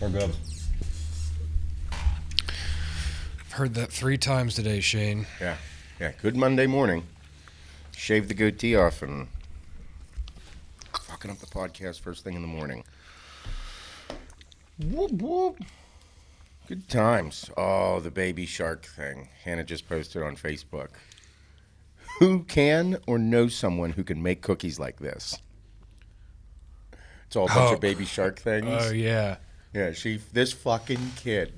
We're good. I've heard that 3 times today, Shane. Yeah. Good Monday morning. Shave the goatee off and fucking up the podcast first thing in the morning. Whoop, whoop. Good times. Oh, the baby shark thing. Hannah just posted on Facebook. Who can or knows someone who can make cookies like this? It's all a bunch of baby shark things. Oh, yeah. Yeah, this fucking kid,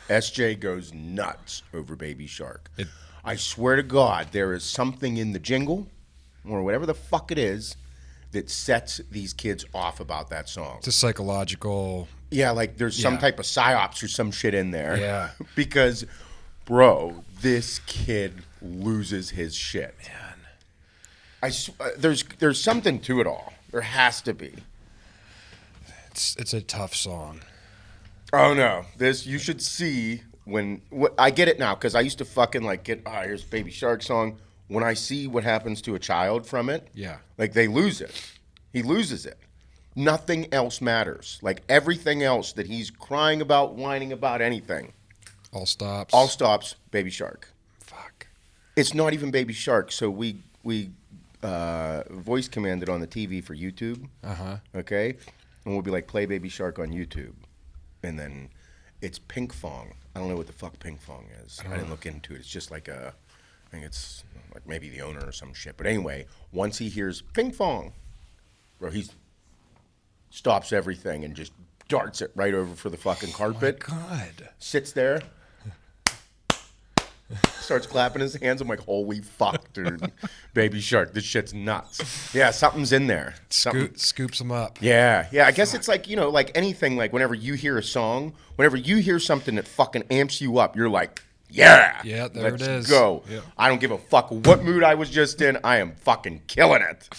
SJ, goes nuts over Baby Shark. I swear to God, there is something in the jingle, or whatever the fuck it is, that sets these kids off about that song. It's a psychological... Yeah, like there's some type of psyops or some shit in there. Yeah. Because, bro, this kid loses his shit. Man. There's something to it all. There has to be. It's a tough song. Oh no! You should see I get it now because I used to fucking here's Baby Shark song. When I see what happens to a child from it, like they lose it. He loses it. Nothing else matters. Like everything else that he's crying about, whining about, anything. All stops. All stops. Baby Shark. Fuck. It's not even Baby Shark. So we voice commanded on the TV for YouTube. Okay. And we'll be like, play Baby Shark on YouTube. And then it's Pink Fong. I don't know what the fuck Pink Fong is. I didn't look into it. It's just like I think it's like maybe the owner or some shit. But anyway, once he hears Pink Fong, bro, he stops everything and just darts it right over for the fucking carpet. Oh my God. Sits there. Starts clapping his hands. I'm like, holy fuck, dude. Baby Shark, this shit's nuts. Yeah, something's in there. Scoops them up. Yeah. I guess it's like, like anything, like whenever you hear a song, whenever you hear something that fucking amps you up, you're like, yeah. Yeah, there it is. Let's go. Yeah. I don't give a fuck what mood I was just in. I am fucking killing it.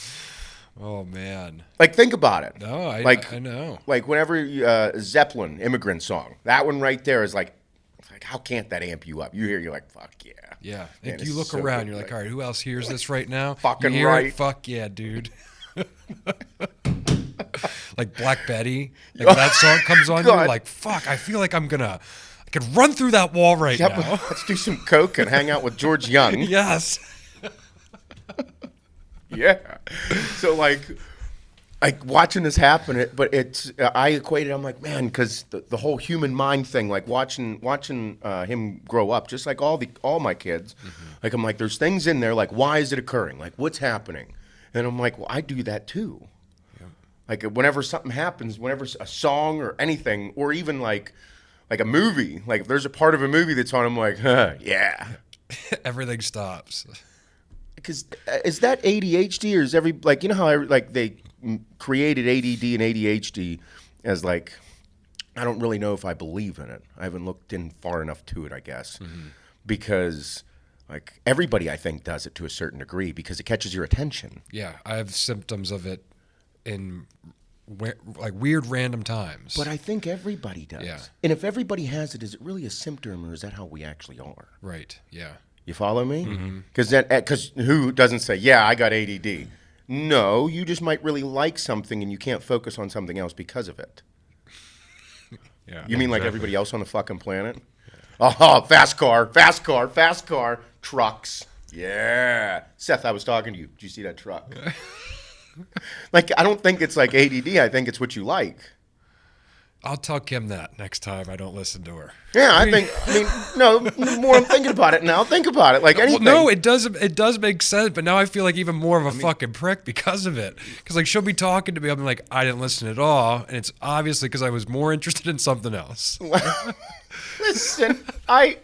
Oh, man. Like, think about it. No, I know. Like whenever Zeppelin, Immigrant Song, that one right there is like, how can't that amp you up? You hear, you're like, fuck yeah. Yeah. And you look around, you're like, all right, who else hears this right now? Fucking you hear right. It? Fuck yeah, dude. Like Black Betty. Like when that song comes on, you're like, fuck, I feel like I could run through that wall right now. Let's do some coke and hang out with George Young. Yes. Yeah. So like watching this happen, but I equated. I'm like, man, because the whole human mind thing, like watching him grow up, just like all my kids. Like I'm like, there's things in there. Like, why is it occurring? Like, what's happening? And I'm like, well, I do that too. Yeah. Like whenever something happens, whenever a song or anything, or even like a movie, like if there's a part of a movie that's on, I'm like, yeah. Everything stops. Because is that ADHD or is you know how they created ADD and ADHD as like, I don't really know if I believe in it. I haven't looked in far enough to it, I guess. Because like everybody I think does it to a certain degree because it catches your attention. Yeah, I have symptoms of it in like weird random times. But I think everybody does. Yeah. And if everybody has it, is it really a symptom or is that how we actually are? Right, yeah. You follow me? Because who doesn't say, yeah, I got ADD? No, you just might really like something and you can't focus on something else because of it. Yeah. You mean like everybody else on the fucking planet? Oh, fast car, trucks. Yeah. Seth, I was talking to you. Did you see that truck? Like, I don't think it's like ADD. I think it's what you like. I'll tell Kim that next time I don't listen to her. Yeah, no, the more I'm thinking about it now, think about it. Like anything. Well, no, it does make sense, but now I feel like even more of a fucking prick because of it. Because like she'll be talking to me, I'm like, I didn't listen at all, and it's obviously because I was more interested in something else. Listen, Well,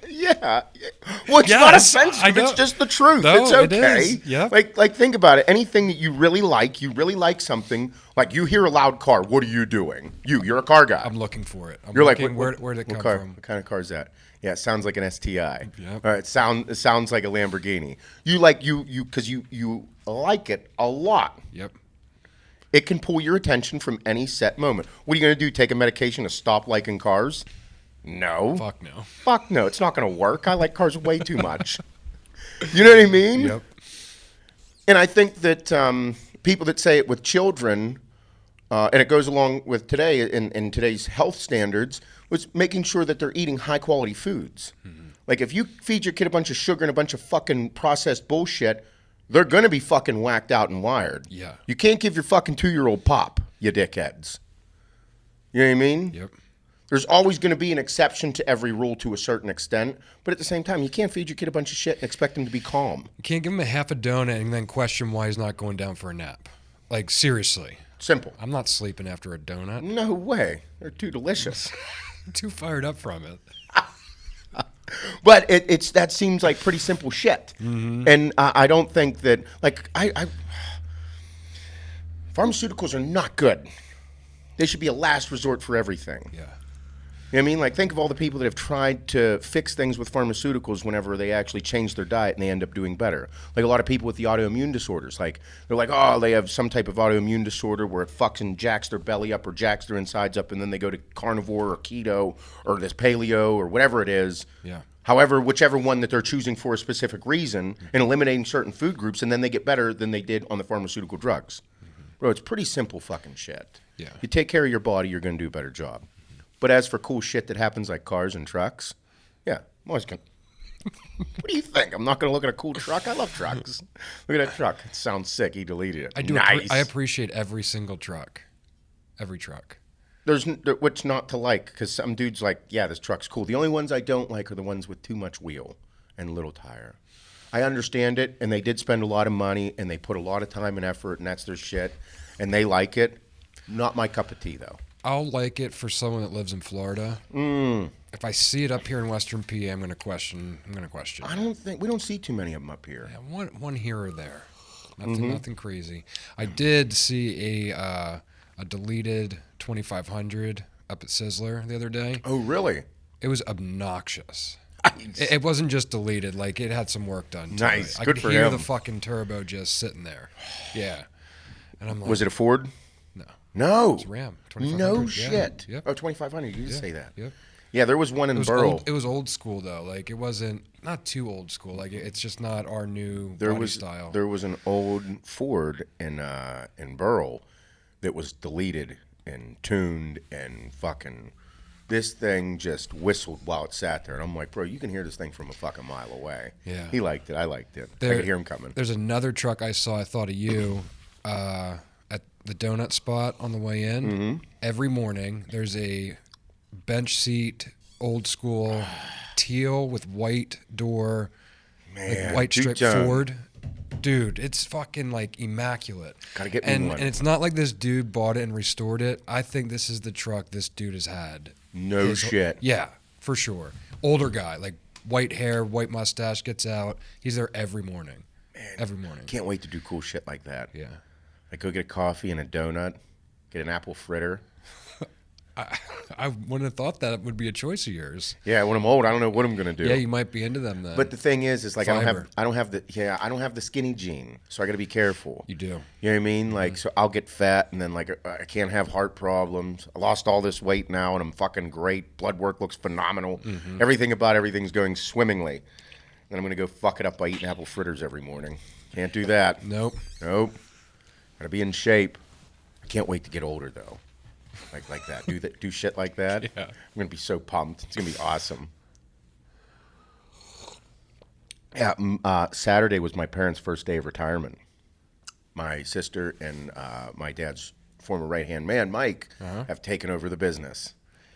it's not offensive. It's just the truth. No, it's okay. It is. Yeah. Like think about it. Anything that you really like something. Like you hear a loud car. What are you doing? You're a car guy. I'm looking for it. You're looking, like, where did it come car, from? What kind of car is that? Yeah, it sounds like an STI. Yep. All right, it sounds like a Lamborghini. You like because you like it a lot. Yep. It can pull your attention from any set moment. What are you going to do? Take a medication to stop liking cars? No. Fuck no. It's not going to work. I like cars way too much. You know what I mean? Yep. And I think that people that say it with children, and it goes along with today in today's health standards, was making sure that they're eating high quality foods. Like if you feed your kid a bunch of sugar and a bunch of fucking processed bullshit, they're gonna be fucking whacked out and wired. Yeah. You can't give your fucking 2-year-old pop, you dickheads. You know what I mean? Yep. There's always going to be an exception to every rule to a certain extent, but at the same time, you can't feed your kid a bunch of shit and expect him to be calm. You can't give him a half a donut and then question why he's not going down for a nap. Like, seriously. Simple. I'm not sleeping after a donut. No way. They're too delicious. I'm too fired up from it. But that seems like pretty simple shit. And I don't think that, like, pharmaceuticals are not good. They should be a last resort for everything. Yeah. You know what I mean? Like, think of all the people that have tried to fix things with pharmaceuticals whenever they actually change their diet and they end up doing better. Like, a lot of people with the autoimmune disorders. Like, they're like, oh, they have some type of autoimmune disorder where it fucking jacks their belly up or jacks their insides up, and then they go to carnivore or keto or this paleo or whatever it is. Yeah. However, whichever one that they're choosing for a specific reason and eliminating certain food groups, and then they get better than they did on the pharmaceutical drugs. Bro, it's pretty simple fucking shit. Yeah. You take care of your body, you're going to do a better job. But as for cool shit that happens like cars and trucks, yeah, I'm always going to... What do you think? I'm not going to look at a cool truck? I love trucks. Look at that truck. It sounds sick. He deleted it. I do. Nice. I appreciate every single truck. Every truck. There's what's not to like, because some dude's like, yeah, this truck's cool. The only ones I don't like are the ones with too much wheel and little tire. I understand it, and they did spend a lot of money, and they put a lot of time and effort, and that's their shit, and they like it. Not my cup of tea, though. I'll like it for someone that lives in Florida. If I see it up here in Western PA, I'm going to question. I don't think we don't see too many of them up here. Yeah, one here or there. Nothing crazy. I did see a deleted 2500 up at Sizzler the other day. Oh, really? It was obnoxious. Nice. It wasn't just deleted; like it had some work done. To Nice. it. I Good could for hear him. the fucking turbo just sitting there. Yeah, and I'm like, Was it a Ford? No. No. It's a Ram. No 2500. shit. Yep. Oh, 2500. You did say that. Yep. Yeah, there was one in It was Burl. it was old school though. Like it wasn't not too old school. Like it's just not our new There body was style. There was an old Ford in Burl that was deleted and tuned and fucking. This thing just whistled while it sat there, and I'm like, bro, you can hear this thing from a fucking mile away. Yeah. He liked it. I liked it. I could hear him coming. There's another truck I saw. I thought of you at the donut spot on the way in. Mm-hmm. Every morning, there's a bench seat, old school, teal with white door, Man, like white strip two-tone. Ford. Dude, it's fucking like immaculate. Gotta get me one. And it's not like this dude bought it and restored it. I think this is the truck this dude has had. No shit. Yeah, for sure. Older guy, like white hair, white mustache, gets out. He's there every morning. Man, every morning. Can't wait to do cool shit like that. Yeah. Like go get a coffee and a donut, get an apple fritter. I wouldn't have thought that would be a choice of yours. Yeah, when I'm old, I don't know what I'm gonna do. Yeah, you might be into them then. But the thing is like Fiber. I don't have the skinny gene, so I got to be careful. You do. You know what I mean? Like, so I'll get fat, and then like I can't have heart problems. I lost all this weight now, and I'm fucking great. Blood work looks phenomenal. Everything about everything's going swimmingly. Then I'm gonna go fuck it up by eating apple fritters every morning. Can't do that. Nope. Gotta be in shape. I can't wait to get older though. Like that. Do shit like that. Yeah. I'm gonna be so pumped. It's gonna be awesome. Yeah. Saturday was my parents' first day of retirement. My sister and my dad's former right-hand man, Mike, have taken over the business.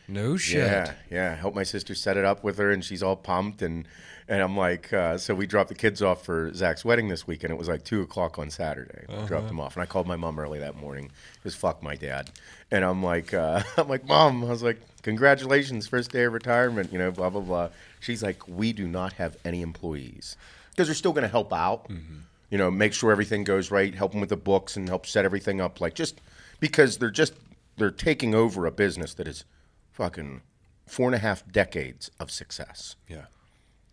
No shit. Yeah. Helped my sister set it up with her, and she's all pumped. And I'm like, so we dropped the kids off for Zach's wedding this week, and it was like 2:00 on Saturday. We dropped them off, and I called my mom early that morning. Just fuck my dad. And I'm like, Mom, I was like, congratulations, first day of retirement, you know, blah, blah, blah. She's like, we do not have any employees. Because they're still going to help out, you know, make sure everything goes right, help them with the books and help set everything up. Like, just because they're taking over a business that is fucking 4.5 decades of success. Yeah.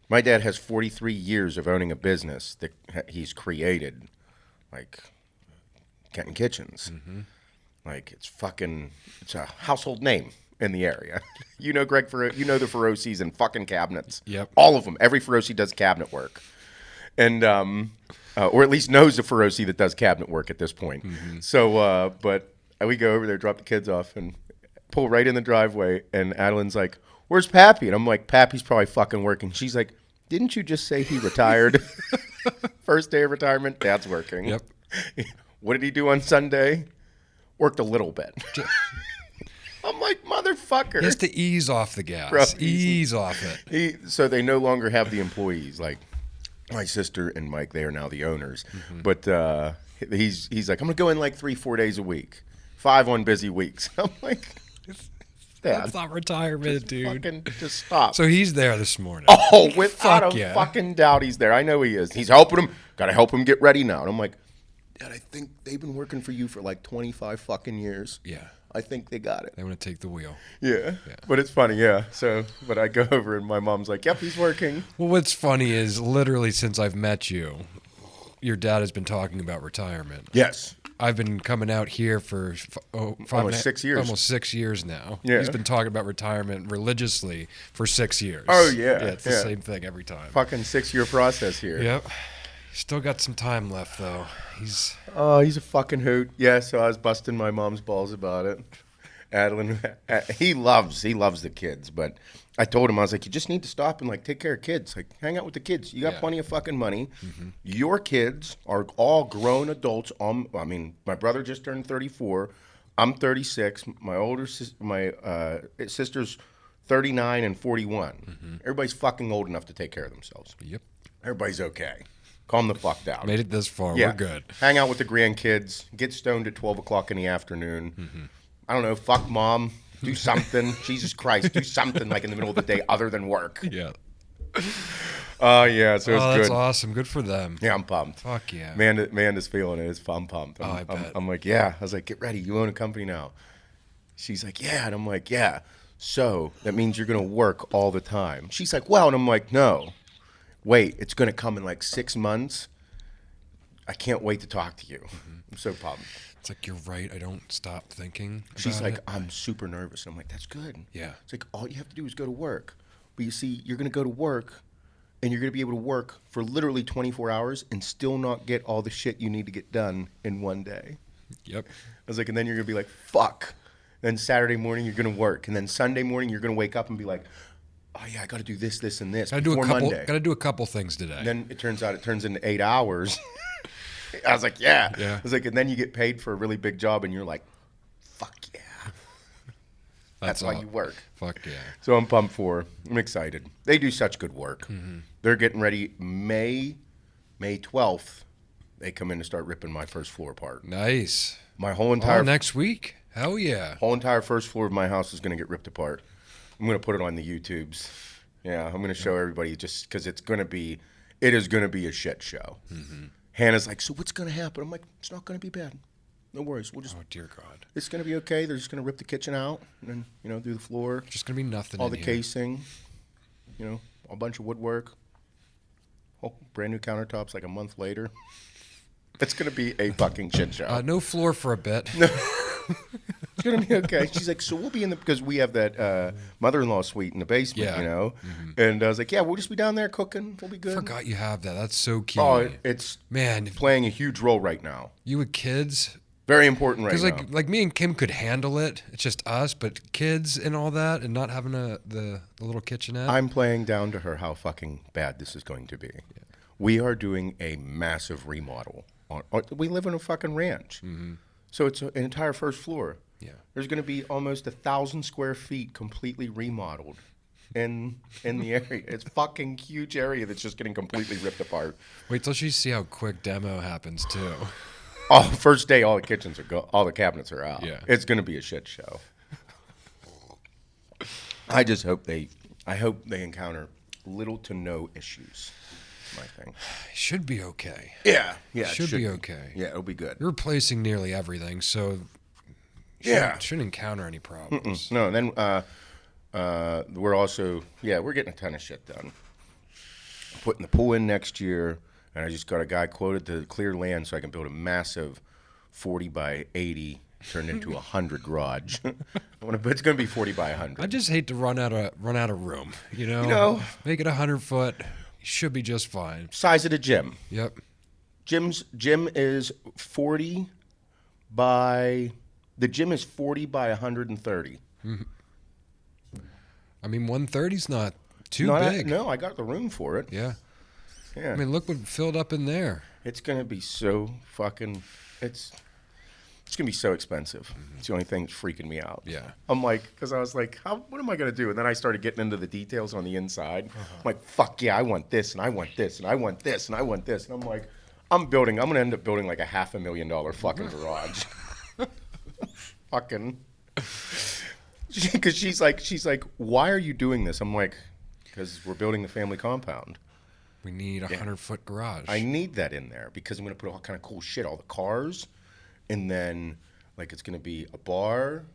My dad has 43 years of owning a business that he's created, like Kenton Kitchens. Like, it's a household name in the area. You know Greg Feroce, you know the Feroces and fucking cabinets. Yep. All of them. Every Feroce does cabinet work. And, or at least knows a Feroce that does cabinet work at this point. So, but we go over there, drop the kids off, and pull right in the driveway. And Adeline's like, "Where's Pappy?" And I'm like, "Pappy's probably fucking working." She's like, "Didn't you just say he retired?" First day of retirement, Dad's working. Yep. What did he do on Sunday? Worked a little bit. I'm like, motherfucker. He has to ease off the gas. Bro, ease off it. So they no longer have the employees. Like my sister and Mike, they are now the owners. But he's like, I'm going to go in like 3-4 days a week. 5 on busy weeks. I'm like, Dad, That's not retirement, dude. fucking just stop. So he's there this morning. Oh, without Fuck a yeah. fucking doubt he's there. I know he is. He's helping him. Got to help him get ready now. And I'm like, Dad, I think they've been working for you for like 25 fucking years. Yeah. I think they got it. They want to take the wheel. Yeah. But it's funny, yeah. So, but I go over and my mom's like, yep, he's working. Well, what's funny is literally since I've met you, your dad has been talking about retirement. Yes. I've been coming out here for Almost 6 years. Almost 6 years now. Yeah. He's been talking about retirement religiously for 6 years. Oh, yeah. Yeah, it's the same thing every time. Fucking 6-year process here. Yep. Still got some time left, though. He's He's a fucking hoot. Yeah, so I was busting my mom's balls about it. Adeline, he loves the kids, but I told him, I was like, you just need to stop and like take care of kids. Like, hang out with the kids. You got plenty of fucking money. Your kids are all grown adults. I mean, my brother just turned 34. I'm 36. My sister's 39 and 41. Everybody's fucking old enough to take care of themselves. Yep. Everybody's okay. Calm the fuck down. Made it this far. Yeah. We're good. Hang out with the grandkids. Get stoned at 12 o'clock in the afternoon. I don't know. Fuck mom. Do something. Jesus Christ. Do something like in the middle of the day other than work. Yeah. Yeah. So it's That's good. awesome. Good for them. Yeah, I'm pumped. Fuck yeah. Amanda's feeling it. I'm pumped. I bet. I'm like, yeah. I was like, get ready. You own a company now. She's like, yeah. And I'm like, yeah. So that means you're going to work all the time. She's like, well. And I'm like, no. Wait, it's going to come in like 6 months. I can't wait to talk to you. I'm so pumped. It's like, you're right. I don't stop thinking. She's about like, it. I'm super nervous. And I'm like, that's good. Yeah. It's like, all you have to do is go to work. But you see, you're going to go to work, and you're going to be able to work for literally 24 hours and still not get all the shit you need to get done in one day. Yep. I was like, and then you're going to be like, fuck. Then Saturday morning, you're going to work. And then Sunday morning, you're going to wake up and be like, oh, yeah, I got to do this, this, and this before Monday. Got to do a couple things today. And then it turns into 8 hours. I was like, yeah. Yeah. I was like, and then you get paid for a really big job, and you're like, fuck yeah. That's why you work. Fuck yeah. So I'm pumped for her. I'm excited. They do such good work. They're getting ready May 12th. They come in to start ripping my first floor apart. Nice. My whole entire next week. Hell yeah. whole entire first floor of my house is going to get ripped apart. I'm going to put it on the YouTubes. Yeah, I'm going to show everybody just because it is going to be a shit show. Hannah's like, so what's going to happen? I'm like, it's not going to be bad. No worries. We'll just. Oh dear God. It's going to be okay. They're just going to rip the kitchen out and then, do the floor. Just gonna be nothing. All in the here. casing, a bunch of woodwork, brand new countertops like a month later. It's going to be a fucking shit show. No floor for a bit. It's going to be okay. She's like, so we'll be because we have that mother-in-law suite in the basement, And I was like, yeah, we'll just be down there cooking. We'll be good. Forgot you have that. That's so key. Oh, it's Man, playing a huge role right now. you with kids. Very important right Because now. like me and Kim could handle it. It's just us, but kids and all that, and not having the little kitchenette. I'm playing down to her how fucking bad this is going to be. Yeah. We are doing a massive remodel. We live in a fucking ranch. So it's an entire first floor. Yeah. There's going to be almost 1,000 square feet completely remodeled in the area. It's fucking huge area that's just getting completely ripped apart. Wait till you see how quick demo happens too. Oh, first day, all the kitchens are all the cabinets are out. Yeah. It's going to be a shit show. I just hope they encounter little to no issues. My thing. Should be okay. Yeah. Should be okay. Yeah, it'll be good. You're replacing nearly everything, so shouldn't encounter any problems. No, and then we're getting a ton of shit done. Putting the pool in next year, and I just got a guy quoted to clear land so I can build a massive 40 by 80 turned into a 100 garage. It's going to be 40 by 100. I just hate to run out of room. Make it 100 foot. Should be just fine. Size of the gym. Yep. Gym is 40 by The gym is 40 by 130. I mean, 130's not too Not big. No, I got the room for it. Yeah. Yeah. I mean, look what filled up in there. It's going to be so fucking... It's going to be so expensive. It's the only thing that's freaking me out. Yeah. I'm like... Because I was like, what am I going to do? And then I started getting into the details on the inside. I'm like, fuck yeah, I want this, and I want this, and I want this, and I want this. And I'm like, I'm going to end up building like a $500,000 fucking garage. Fucking... Because she's like, why are you doing this? I'm like, because we're building the family compound. We need a 100-foot garage. I need that in there because I'm going to put all kind of cool shit, all the cars, and then like it's going to be a bar,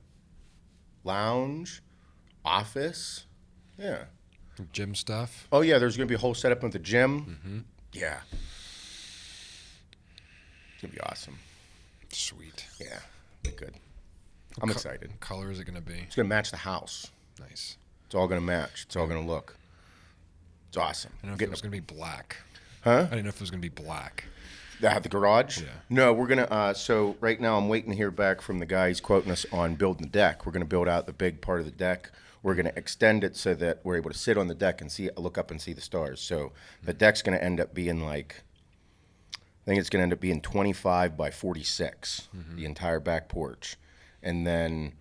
lounge, office, yeah. Gym stuff. Oh yeah, there's going to be a whole setup with the gym. Mm-hmm. Yeah, it's going to be awesome. Sweet. Yeah, be good. I'm excited. What color is it going to be? It's going to match the house. Nice. It's all going to match. It's all going to look. It's awesome. I didn't know if it was going to be black. Huh? I didn't know if it was going to be black. The garage? Yeah. No, we're going to, so right now I'm waiting to hear back from the guy who's quoting us on building the deck. We're going to build out the big part of the deck. We're going to extend it so that we're able to sit on the deck and look up and see the stars. So the deck's going to end up being like, I think it's going to end up being 25 by 46, the entire back porch. And then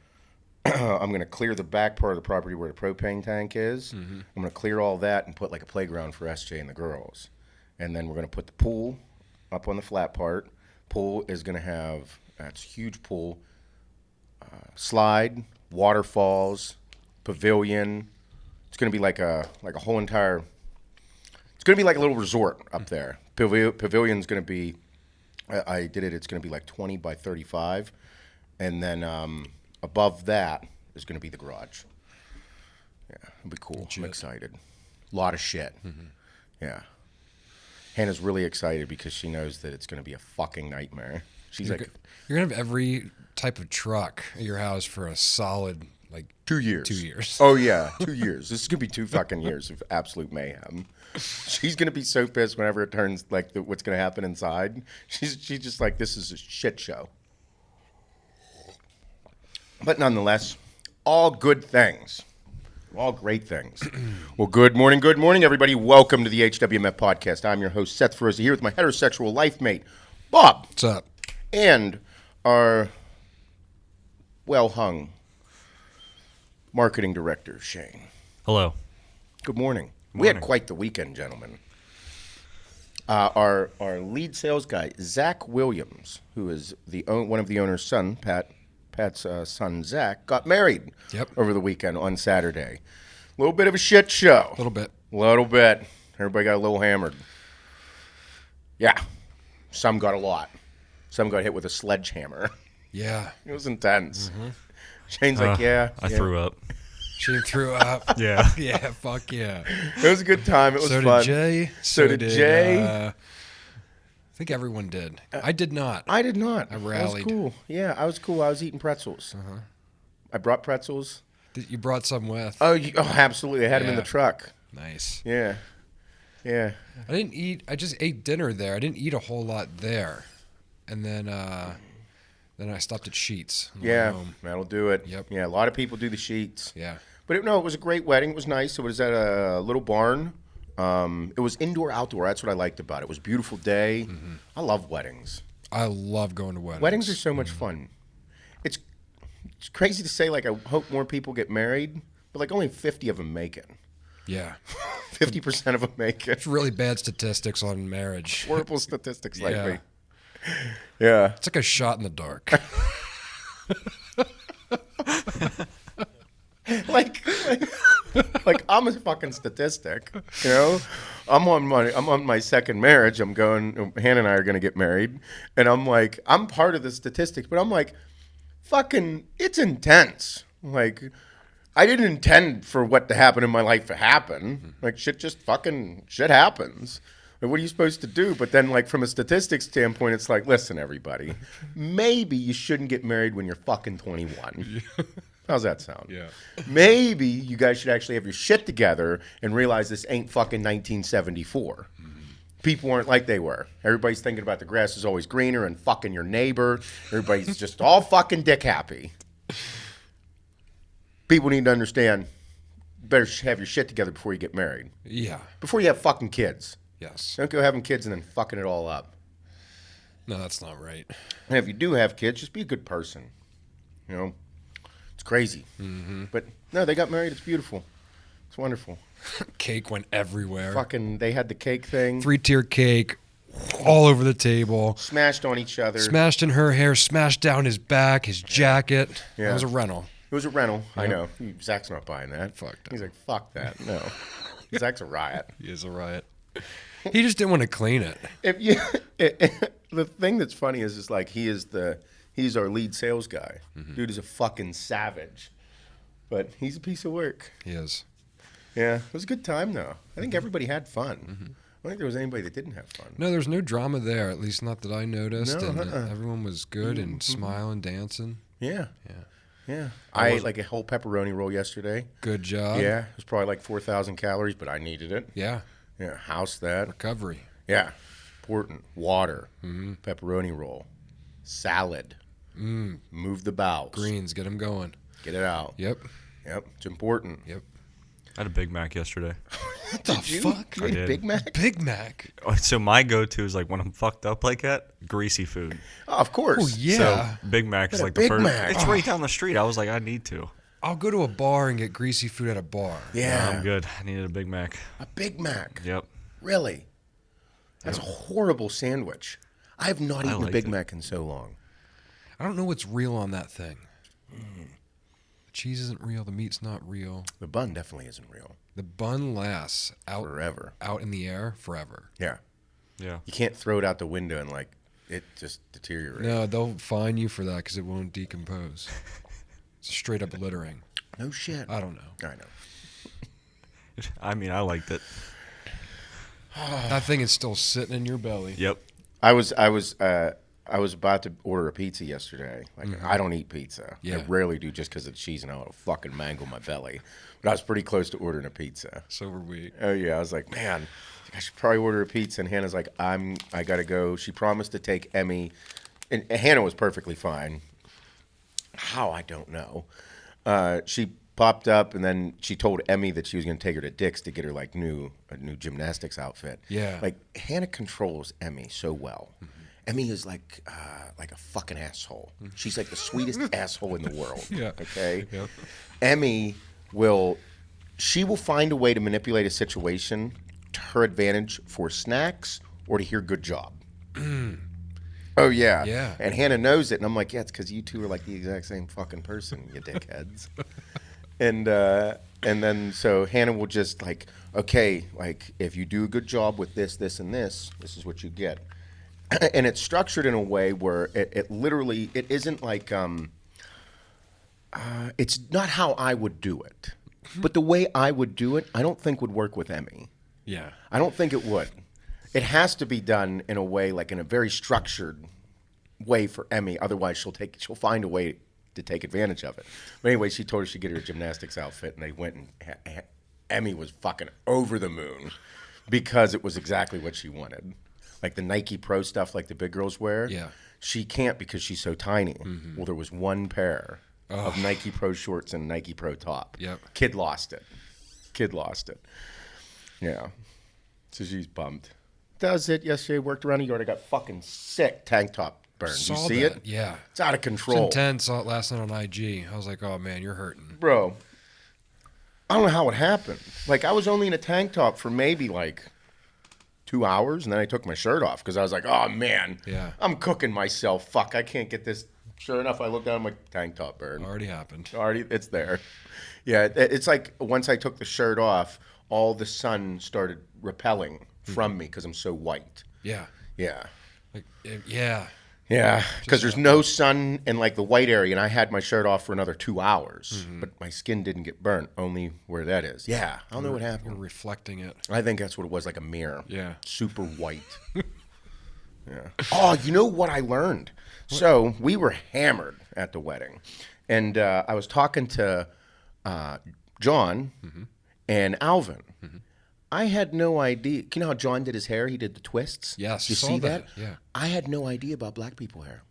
I'm going to clear the back part of the property where the propane tank is. I'm going to clear all that and put like a playground for SJ and the girls. And then we're going to put the pool up on the flat part. Pool is going to have, that's a huge pool, slide, waterfalls, pavilion. It's going to be like a whole entire, it's going to be like a little resort up there. Pavilion's going to be, I did it, it's going to be like 20 by 35. And then above that is going to be the garage. Yeah, it'll be cool. I'm excited. A lot of shit. Yeah. Hannah's really excited because she knows that it's going to be a fucking nightmare. She's like... You're going to have every type of truck at your house for a solid, like... 2 years. 2 years. Oh, yeah. 2 years. This is going to be 2 fucking years of absolute mayhem. She's going to be so pissed whenever it turns, like, what's going to happen inside. She's just like, this is a shit show. But nonetheless, all good things. All great things. Well, good morning, everybody. Welcome to the HWMF Podcast. I'm your host, Seth Feroce, here with my heterosexual life mate, Bob. What's up? And our well-hung marketing director, Shane. Hello. Good morning. We had quite the weekend, gentlemen. Our lead sales guy, Zach Williams, who is one of the owner's son, Pat's son, Zach, got married over the weekend on Saturday. A little bit of a shit show. A little bit. Everybody got a little hammered. Yeah. Some got a lot. Some got hit with a sledgehammer. Yeah. It was intense. Shane's like, yeah. I threw up. Shane threw up. Yeah. Yeah, fuck yeah. It was a good time. It was so fun. Did Jay. So did Jay. I think everyone did. I did not. I did not. I rallied. I was cool. Yeah, I was cool. I was eating pretzels. I brought pretzels. You brought some with. Oh, absolutely. I had them in the truck. Nice. Yeah. Yeah. I didn't eat. I just ate dinner there. I didn't eat a whole lot there. And then I stopped at Sheets. Yeah, that'll do it. Yep. Yeah, a lot of people do the Sheets. Yeah. But it was a great wedding. It was nice. It was at a little barn. It was indoor, outdoor. That's what I liked about it. It was a beautiful day. I love weddings. I love going to weddings. Weddings are so much fun. It's crazy to say, like, I hope more people get married, but, like, only 50 of them make it. Yeah. 50% of them make it. It's really bad statistics on marriage. Horrible statistics lately. Yeah. Yeah. It's like a shot in the dark. like I'm a fucking statistic, you know. I'm on my second marriage. Hannah and I are gonna get married, and I'm part of the statistics, but I'm like, fucking, it's intense. Like, I didn't intend for what to happen in my life to happen. Like, shit happens. Like, what are you supposed to do? But then, like, from a statistics standpoint, it's like, listen, everybody, maybe you shouldn't get married when you're fucking 21. How's that sound? Yeah. Maybe you guys should actually have your shit together and realize this ain't fucking 1974. People weren't like they were. Everybody's thinking about the grass is always greener and fucking your neighbor. Everybody's just all fucking dick happy. People need to understand, better have your shit together before you get married. Yeah. Before you have fucking kids. Yes. Don't go having kids and then fucking it all up. No, that's not right. And if you do have kids, just be a good person. You know? It's crazy. Mm-hmm. But no, they got married. It's beautiful. It's wonderful. Cake went everywhere. Fucking, they had the cake thing. 3-tier cake all over the table. Smashed on each other. Smashed in her hair, smashed down his back, his jacket. Yeah. It was a rental. It was a rental. Yep. I know. Zach's not buying that. Fuck that. He's like, fuck that. No. Zach's a riot. He is a riot. He just didn't want to clean it. If you, the thing that's funny is like he's our lead sales guy. Mm-hmm. Dude is a fucking savage. But he's a piece of work. He is. Yeah. It was a good time, though. I think everybody had fun. Mm-hmm. I don't think there was anybody that didn't have fun. No, there's no drama there, at least not that I noticed. No, and everyone was good and smiling, dancing. Yeah. Yeah. Yeah. I ate like a whole pepperoni roll yesterday. Good job. Yeah. It was probably like 4,000 calories, but I needed it. Yeah. Yeah. House that. Recovery. Yeah. Important. Water. Mm-hmm. Pepperoni roll. Salad. Move the bowels. Greens, get them going. Get it out. Yep. Yep. It's important. Yep. I had a Big Mac yesterday. What the fuck? You ate a Big Mac? Big Mac. So my go-to is like when I'm fucked up like that, greasy food. Oh, of course. Oh, yeah. So Big Mac is like the Big first. Mac. It's right down the street. I was like, I need to. I'll go to a bar and get greasy food at a bar. Yeah. I'm good. I needed a Big Mac. A Big Mac. Yep. Really? That's a horrible sandwich. I have not eaten a Big Mac in so long. I don't know what's real on that thing. The cheese isn't real. The meat's not real. The bun definitely isn't real. The bun lasts Forever. out in the air forever. Yeah. Yeah. You can't throw it out the window and like it just deteriorates. No, they'll fine you for that because it won't decompose. It's straight up littering. No shit. I don't know. I know. I mean, I liked it. That thing is still sitting in your belly. Yep. I was about to order a pizza yesterday. Like I don't eat pizza. Yeah. I rarely do just because of cheese and I'll fucking mangle my belly. But I was pretty close to ordering a pizza. So were we. Oh yeah, I was like, man, I should probably order a pizza. And Hannah's like, I gotta go. She promised to take Emmy, and Hannah was perfectly fine. How I don't know. She popped up, and then she told Emmy that she was gonna take her to Dick's to get her like a new gymnastics outfit. Yeah. Like Hannah controls Emmy so well. Emmy is like a fucking asshole. She's like the sweetest asshole in the world. Yeah. Okay. Yep. Emmy will find a way to manipulate a situation to her advantage for snacks or to hear good job. Oh yeah. Yeah. And Hannah knows it, and I'm like, yeah, it's because you two are like the exact same fucking person, you dickheads. And then so Hannah will just like, okay, like if you do a good job with this, this, and this is what you get. And it's structured in a way where it literally, it isn't like, it's not how I would do it. But the way I would do it, I don't think would work with Emmy. Yeah. I don't think it would. It has to be done in a way, like in a very structured way for Emmy. Otherwise, she'll find a way to take advantage of it. But anyway, she told her she'd get her a gymnastics outfit, and they went and Emmy was fucking over the moon because it was exactly what she wanted. Like the Nike Pro stuff like the big girls wear. Yeah. She can't because she's so tiny. Well, there was one pair of Nike Pro shorts and Nike Pro top. Yep. Kid lost it. Yeah. So she's bummed. That was it yesterday. Worked around the yard. I got fucking sick tank top burn. You see that. it? Yeah. It's out of It's control. intense. Saw it last night on IG. I was like, oh man, you're hurting. Bro, I don't know how it happened. Like, I was only in a tank top for maybe like 2 hours, and then I took my shirt off because I was like, oh man, Yeah. I'm cooking myself. Fuck, I can't get this. Sure enough, I looked down, my tank top burn. Already happened. Already, it's there. Yeah, it's like once I took the shirt off, all the sun started repelling from me because I'm so white. Yeah. Yeah. Like, yeah. Yeah, because there's no sun in like the white area, and I had my shirt off for another 2 hours, but my skin didn't get burnt, only where that is. Yeah, I don't know what You're happened. reflecting it. I think that's what it was, like a mirror. Yeah. Super white. Yeah. Oh, you know what I learned? So we were hammered at the wedding, and I was talking to John and Alvin. I had no idea. You know how John did his hair? He did the twists. Yes, you saw see that. Yeah. I had no idea about black people hair.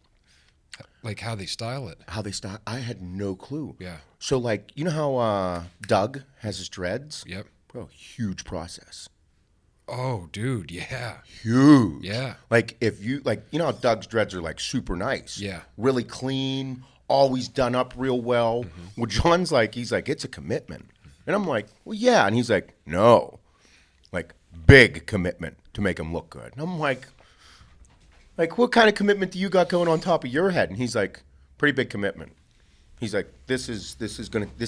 Like how they style it. How they style. I had no clue. Yeah. So like, you know how Doug has his dreads? Yep. Bro, huge process. Oh, dude, yeah. Huge. Yeah. Like if you like, you know how Doug's dreads are like super nice. Yeah. Really clean, always done up real well. Well, John's like, he's like, it's a commitment. And I'm like, well, yeah. And he's like, no. Like, big commitment to make him look good. And I'm like, what kind of commitment do you got going on top of your head? And he's like, pretty big commitment. He's like, this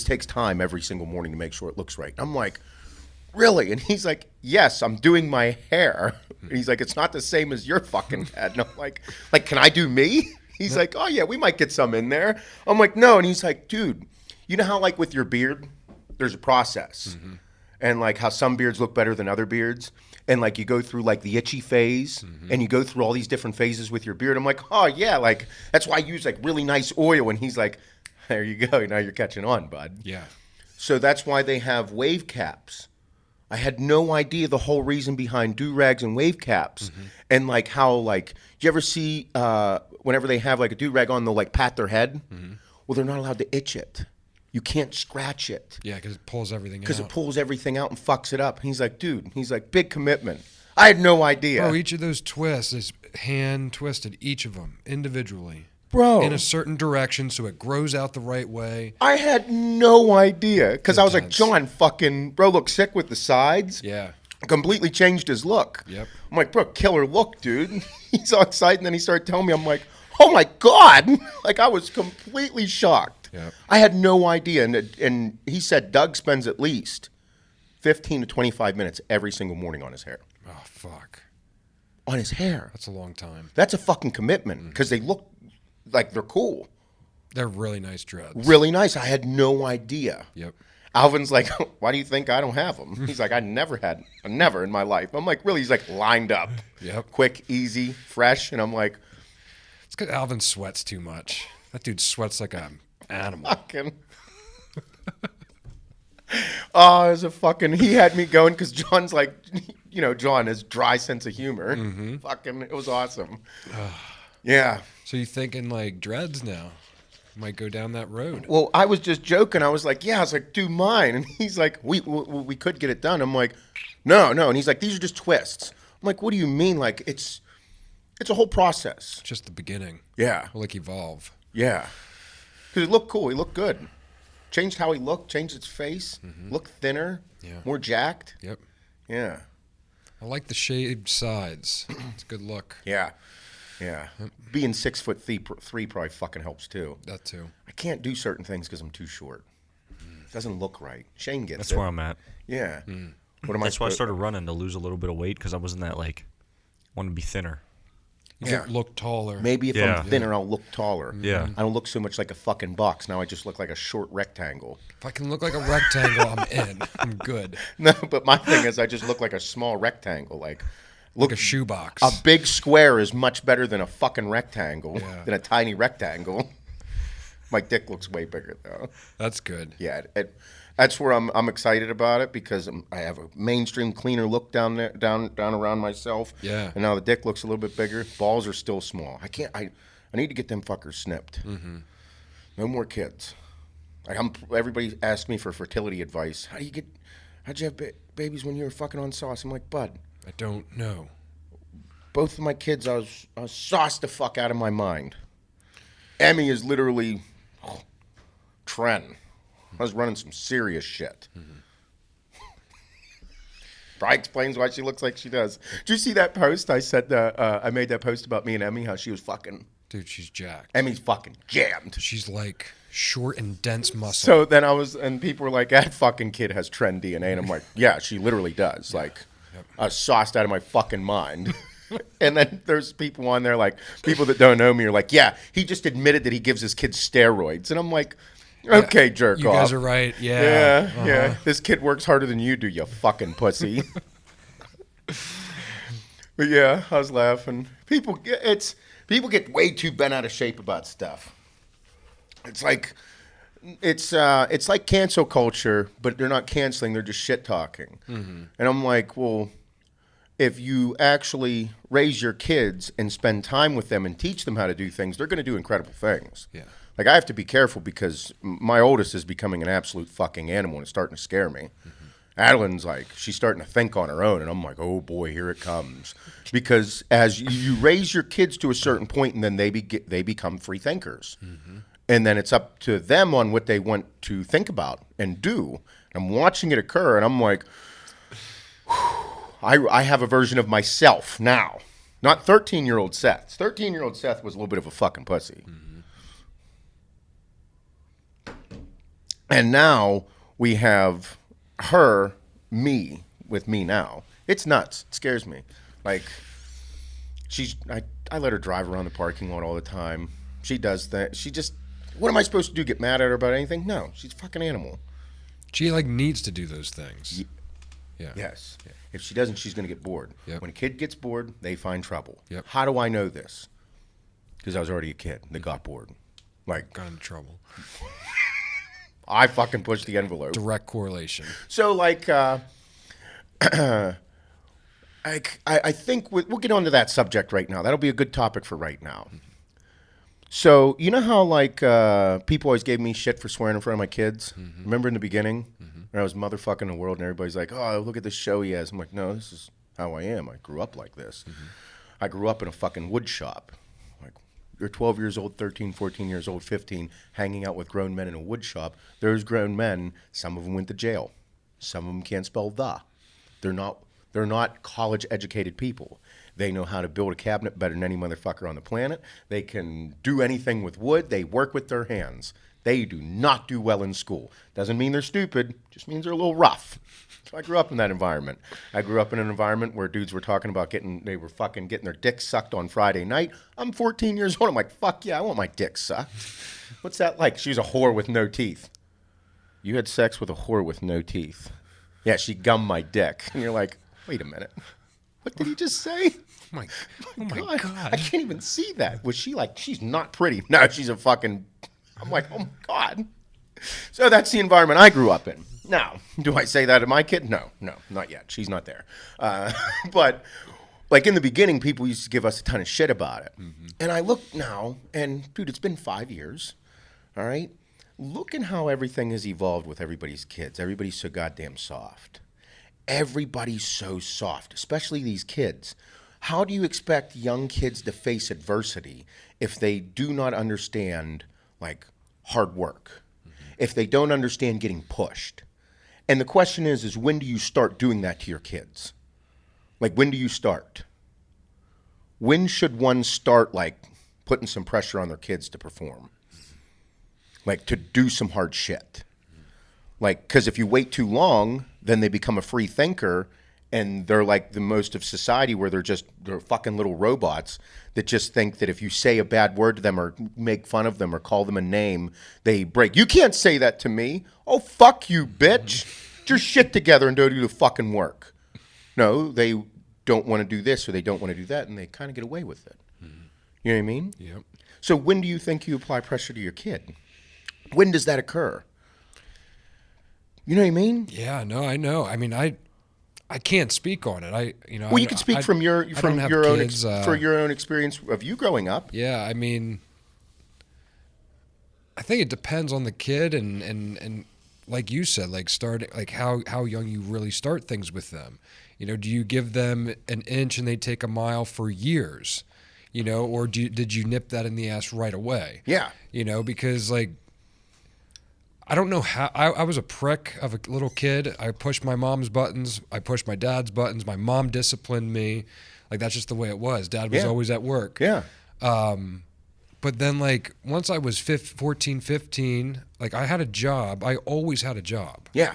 takes time every single morning to make sure it looks right. I'm like, really? And he's like, yes, I'm doing my hair. And he's like, it's not the same as your fucking head. And I'm like, can I do me? He's like, oh yeah, we might get some in there. I'm like, no. And he's like, dude, you know how like with your beard, there's a process. And like how some beards look better than other beards. And like you go through like the itchy phase and you go through all these different phases with your beard. I'm like, oh yeah, like that's why I use like really nice oil. And he's like, there you go. Now you're catching on, bud. Yeah. So that's why they have wave caps. I had no idea the whole reason behind do-rags and wave caps. And like how like, you ever see whenever they have like a do-rag on, they'll like pat their head? Well, they're not allowed to itch it. You can't scratch it. Yeah, because it pulls everything out. Because it pulls everything out and fucks it up. And he's like, dude, big commitment. I had no idea. Bro, each of those twists is hand twisted, each of them, individually. Bro. In a certain direction so it grows out the right way. I had no idea. Because I was like, Intense. John, fucking, bro, look sick with the sides. Yeah. Completely changed his look. Yep. I'm like, bro, killer look, dude. He's all excited. And then he started telling me, I'm like, oh my God. Like, I was completely shocked. Yep. I had no idea. And he said Doug spends at least 15 to 25 minutes every single morning on his hair. Oh, fuck. On his hair. That's a long time. That's a fucking commitment because they look like they're cool. They're really nice dreads. Really nice. I had no idea. Yep. Alvin's like, why do you think I don't have them? He's like, never in my life. I'm like, really? He's like, lined up. Yep. Quick, easy, fresh. And I'm like, It's because Alvin sweats too much. That dude sweats like a animal. fucking. Oh, it was a fucking. He had me going because John's like, you know, John has dry sense of humor. Fucking, it was awesome. Yeah. So you thinking like dreads now? Might go down that road. Well, I was just joking. I was like, yeah. I was like, do mine. And he's like, we could get it done. I'm like, no. And he's like, these are just twists. I'm like, what do you mean? Like, it's a whole process. Just the beginning. Yeah. We'll like evolve. Yeah. Because he looked cool. He looked good. Changed how he looked. Changed his face. Looked thinner. Yeah. More jacked. Yep. Yeah. I like the shaved sides. It's a good look. Yeah. Yeah. Being 6'3" probably fucking helps too. That too. I can't do certain things because I'm too short. Doesn't look right. Shane gets That's it. where I'm at. Yeah. What am That's why I started running to lose a little bit of weight because I wasn't that like, want to be thinner. You Yeah. look taller. Maybe if Yeah. I'm thinner, I'll look taller. Yeah. I don't look so much like a fucking box. Now I just look like a short rectangle. If I can look like a rectangle, I'm in. I'm good. No, but my thing is I just look like a small rectangle. Like Like a shoebox. a big square is much better than a fucking rectangle, Yeah. than a tiny rectangle. My dick looks way bigger though. That's good. Yeah, that's where I'm excited about it because I have a mainstream cleaner look down there, down around myself. Yeah. And now the dick looks a little bit bigger. Balls are still small. I need to get them fuckers snipped. No more kids. Like everybody asks me for fertility advice. How'd you have babies when you were fucking on sauce? I'm like, bud. I don't know. Both of my kids, I was sauced the fuck out of my mind. Emmy is literally Tren. I was running some serious shit. Probably explains why she looks like she does. Did you see that post? I said I made that post about me and Emmy, how she was fucking. Dude, she's jacked. Emmy's fucking jammed. She's like short and dense muscle. So then and people were like, that fucking kid has Tren DNA. And I'm like, yeah, she literally does. Like, I was sauced out of my fucking mind. And then there's people on there, like, people that don't know me are like, yeah, he just admitted that he gives his kids steroids. And I'm like, okay, jerk off. You guys are right. Yeah. Yeah. This kid works harder than you do, you fucking pussy. But yeah, I was laughing. People get way too bent out of shape about stuff. It's like it's like cancel culture, but they're not canceling, they're just shit talking. And I'm like, well, if you actually raise your kids and spend time with them and teach them how to do things, they're going to do incredible things. Yeah. Like, I have to be careful because my oldest is becoming an absolute fucking animal and it's starting to scare me. Adeline's like, she's starting to think on her own, and I'm like, oh boy, here it comes. Because as you raise your kids to a certain point, and then they become free thinkers. And then it's up to them on what they want to think about and do. I'm watching it occur, and I'm like, I have a version of myself now. Not 13-year-old Seth. 13-year-old Seth was a little bit of a fucking pussy. And now we have her, me, with me now. It's nuts. It scares me. Like, I let her drive around the parking lot all the time. She does that. She just, what am I supposed to do? Get mad at her about anything? No, she's a fucking animal. She like needs to do those things. Yeah. Yes. Yeah. If she doesn't, she's going to get bored. Yep. When a kid gets bored, they find trouble. Yep. How do I know this? Because I was already a kid that got bored. Like, Got into trouble. I fucking pushed the envelope. Direct correlation. So, like, I think we'll get onto that subject right now. That'll be a good topic for right now. So, you know how, like, people always gave me shit for swearing in front of my kids? Remember in the beginning? When I was motherfucking the world and everybody's like, oh, look at this show he has. I'm like, no, this is how I am. I grew up like this. I grew up in a fucking wood shop. Like, you're 12 years old, 13, 14 years old, 15, hanging out with grown men in a wood shop. There's grown men. Some of them went to jail. Some of them can't spell the. They're not college-educated people. They know how to build a cabinet better than any motherfucker on the planet. They can do anything with wood. They work with their hands. They do not do well in school. Doesn't mean they're stupid. Just means they're a little rough. So I grew up in that environment. I grew up in an environment where dudes were talking about they were fucking getting their dicks sucked on Friday night. I'm 14 years old. I'm like, fuck yeah, I want my dick sucked. What's that like? She's a whore with no teeth. You had sex with a whore with no teeth. Yeah, she gummed my dick. And you're like, wait a minute. What did he just say? Oh my God. I can't even see that. Was she like, she's not pretty. No, she's a fucking, I'm like, oh my God. So that's the environment I grew up in. Now, do I say that to my kid? No, not yet. She's not there. But like in the beginning, people used to give us a ton of shit about it. And I look now, and dude, it's been 5 years. All right? Look at how everything has evolved with everybody's kids. Everybody's so goddamn soft. Everybody's so soft, especially these kids. How do you expect young kids to face adversity if they do not understand, like, hard work? If they don't understand getting pushed? And the question is when do you start doing that to your kids? Like, when do you start? When should one start, like, putting some pressure on their kids to perform? Like, to do some hard shit? Like, because if you wait too long, then they become a free thinker, and they're like the most of society where they're fucking little robots that just think that if you say a bad word to them or make fun of them or call them a name, they break. You can't say that to me. Oh, fuck you, bitch. Get your shit together and go do the fucking work. No, they don't want to do this or they don't want to do that, and they kind of get away with it. You know what I mean? Yep. So when do you think you apply pressure to your kid? When does that occur? You know what I mean? Yeah, no, I know. I mean, I can't speak on it. Well, you can speak from your own for your own experience of you growing up. Yeah, I mean, I think it depends on the kid and like you said, like how young you really start things with them. You know, do you give them an inch and they take a mile for years? You know, or did you nip that in the ass right away? Yeah. You know, because like, I don't know how, I was a prick of a little kid. I pushed my mom's buttons. I pushed my dad's buttons. My mom disciplined me. Like, that's just the way it was. Dad was always at work. Yeah. But then, like, once I was 14, 15, like, I had a job. I always had a job. Yeah.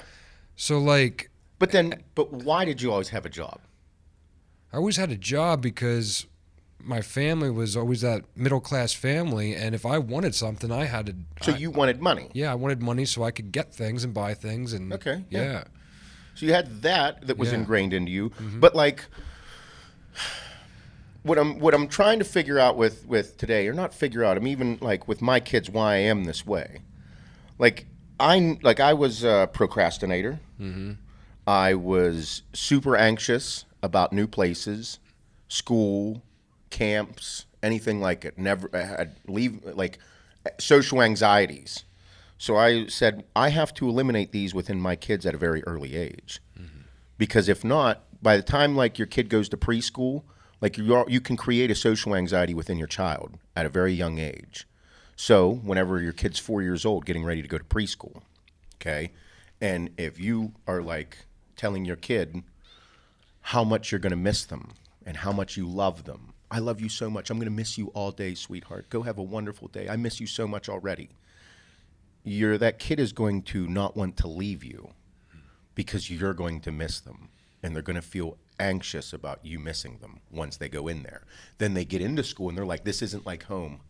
So, like... But why did you always have a job? I always had a job because my family was always that middle-class family, and if I wanted something, I had to... So you wanted money? Yeah, I wanted money so I could get things and buy things, and... Okay, yeah. So you had that was ingrained into you, but, like... What I'm trying to figure out with today, or not figure out, I'm even, like, with my kids, why I am this way. I was a procrastinator. Mm-hmm. I was super anxious about new places, school, camps, anything like it. Never had social anxieties. So I said I have to eliminate these within my kids at a very early age, because if not, by the time like your kid goes to preschool, like you can create a social anxiety within your child at a very young age. So whenever your kid's 4 years old, getting ready to go to preschool, okay, and if you are like telling your kid how much you're going to miss them and how much you love them. I love you so much. I'm going to miss you all day, sweetheart. Go have a wonderful day. I miss you so much already. That kid is going to not want to leave you because you're going to miss them, and they're going to feel anxious about you missing them once they go in there. Then they get into school and they're like, this isn't like home.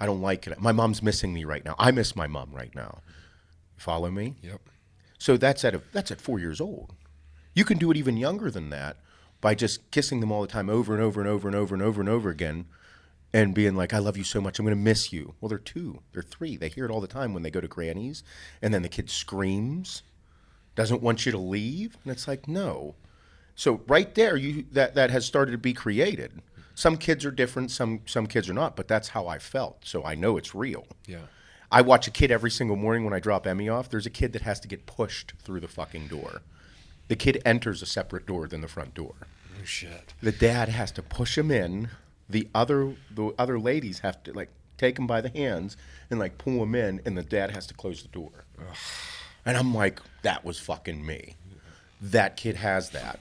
I don't like it. My mom's missing me right now. I miss my mom right now. Follow me? Yep. So that's at 4 years old. You can do it even younger than that by just kissing them all the time over and over and over and over and over and over again and being like, I love you so much. I'm going to miss you. Well, they're 2. They're 3. They hear it all the time when they go to granny's, and then the kid screams, doesn't want you to leave. And it's like, no. So right there, that has started to be created. Some kids are different. Some kids are not, but that's how I felt. So I know it's real. Yeah. I watch a kid every single morning when I drop Emmy off. There's a kid that has to get pushed through the fucking door. The kid enters a separate door than the front door. Oh, shit. The dad has to push him in. The other ladies have to like take him by the hands and like pull him in, and the dad has to close the door. Ugh. And I'm like, that was fucking me. That kid has that.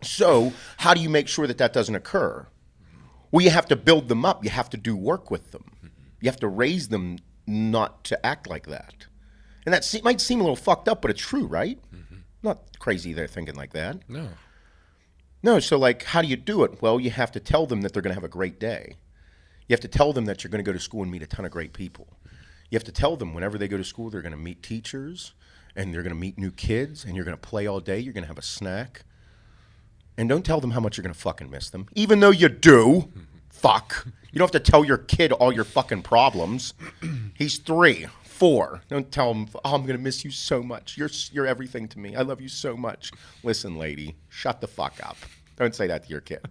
So how do you make sure that doesn't occur? Well, you have to build them up. You have to do work with them. You have to raise them not to act like that. And that might seem a little fucked up, but it's true, right? Mm-hmm. Not crazy they're thinking like that. No, so like, how do you do it? Well, you have to tell them that they're going to have a great day. You have to tell them that you're going to go to school and meet a ton of great people. You have to tell them whenever they go to school, they're going to meet teachers, and they're going to meet new kids, and you're going to play all day. You're going to have a snack. And don't tell them how much you're going to fucking miss them, even though you do. Fuck. You don't have to tell your kid all your fucking problems. He's 3, 4. Don't tell him, oh, I'm going to miss you so much. You're everything to me. I love you so much. Listen, lady, shut the fuck up. Don't say that to your kid.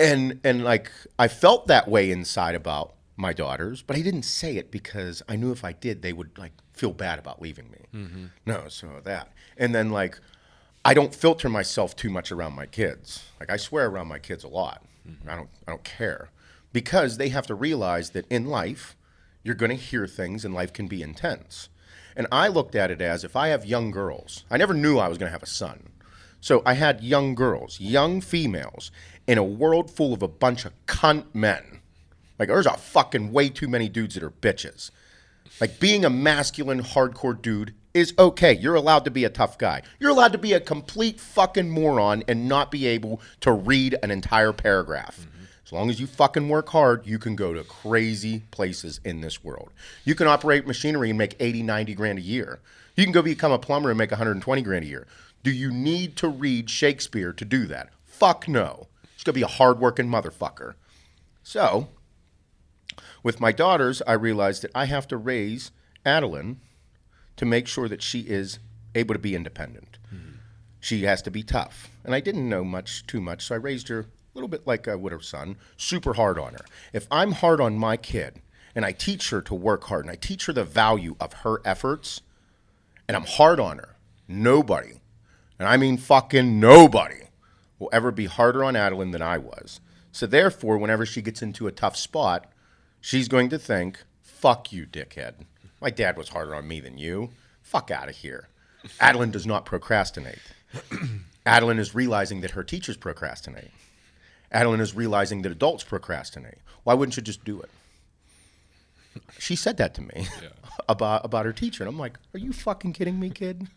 And like, I felt that way inside about my daughters, but I didn't say it because I knew if I did, they would like feel bad about leaving me. Mm-hmm. No, so that. And then like, I don't filter myself too much around my kids. Like I swear around my kids a lot. Mm-hmm. I don't care, because they have to realize that in life, you're going to hear things and life can be intense. And I looked at it as, if I have young girls, I never knew I was going to have a son. So I had young girls, young females, in a world full of a bunch of cunt men. Like there's a fucking way too many dudes that are bitches. Like being a masculine, hardcore dude is okay. You're allowed to be a tough guy. You're allowed to be a complete fucking moron and not be able to read an entire paragraph. Mm-hmm. As long as you fucking work hard, you can go to crazy places in this world. You can operate machinery and make 80, 90 grand a year. You can go become a plumber and make 120 grand a year. Do you need to read Shakespeare to do that? Fuck no. It's going to be a hardworking motherfucker. So, with my daughters, I realized that I have to raise Adeline to make sure that she is able to be independent. Mm-hmm. She has to be tough. And I didn't know too much, so I raised her a little bit like I would her son, super hard on her. If I'm hard on my kid, and I teach her to work hard, and I teach her the value of her efforts, and I'm hard on her, nobody, and I mean fucking nobody, will ever be harder on Adeline than I was. So therefore, whenever she gets into a tough spot, she's going to think, fuck you, dickhead. My dad was harder on me than you. Fuck out of here. Adeline does not procrastinate. Adeline is realizing that her teachers procrastinate. Adeline is realizing that adults procrastinate. Why wouldn't you just do it? She said that to me about her teacher. And I'm like, are you fucking kidding me, kid?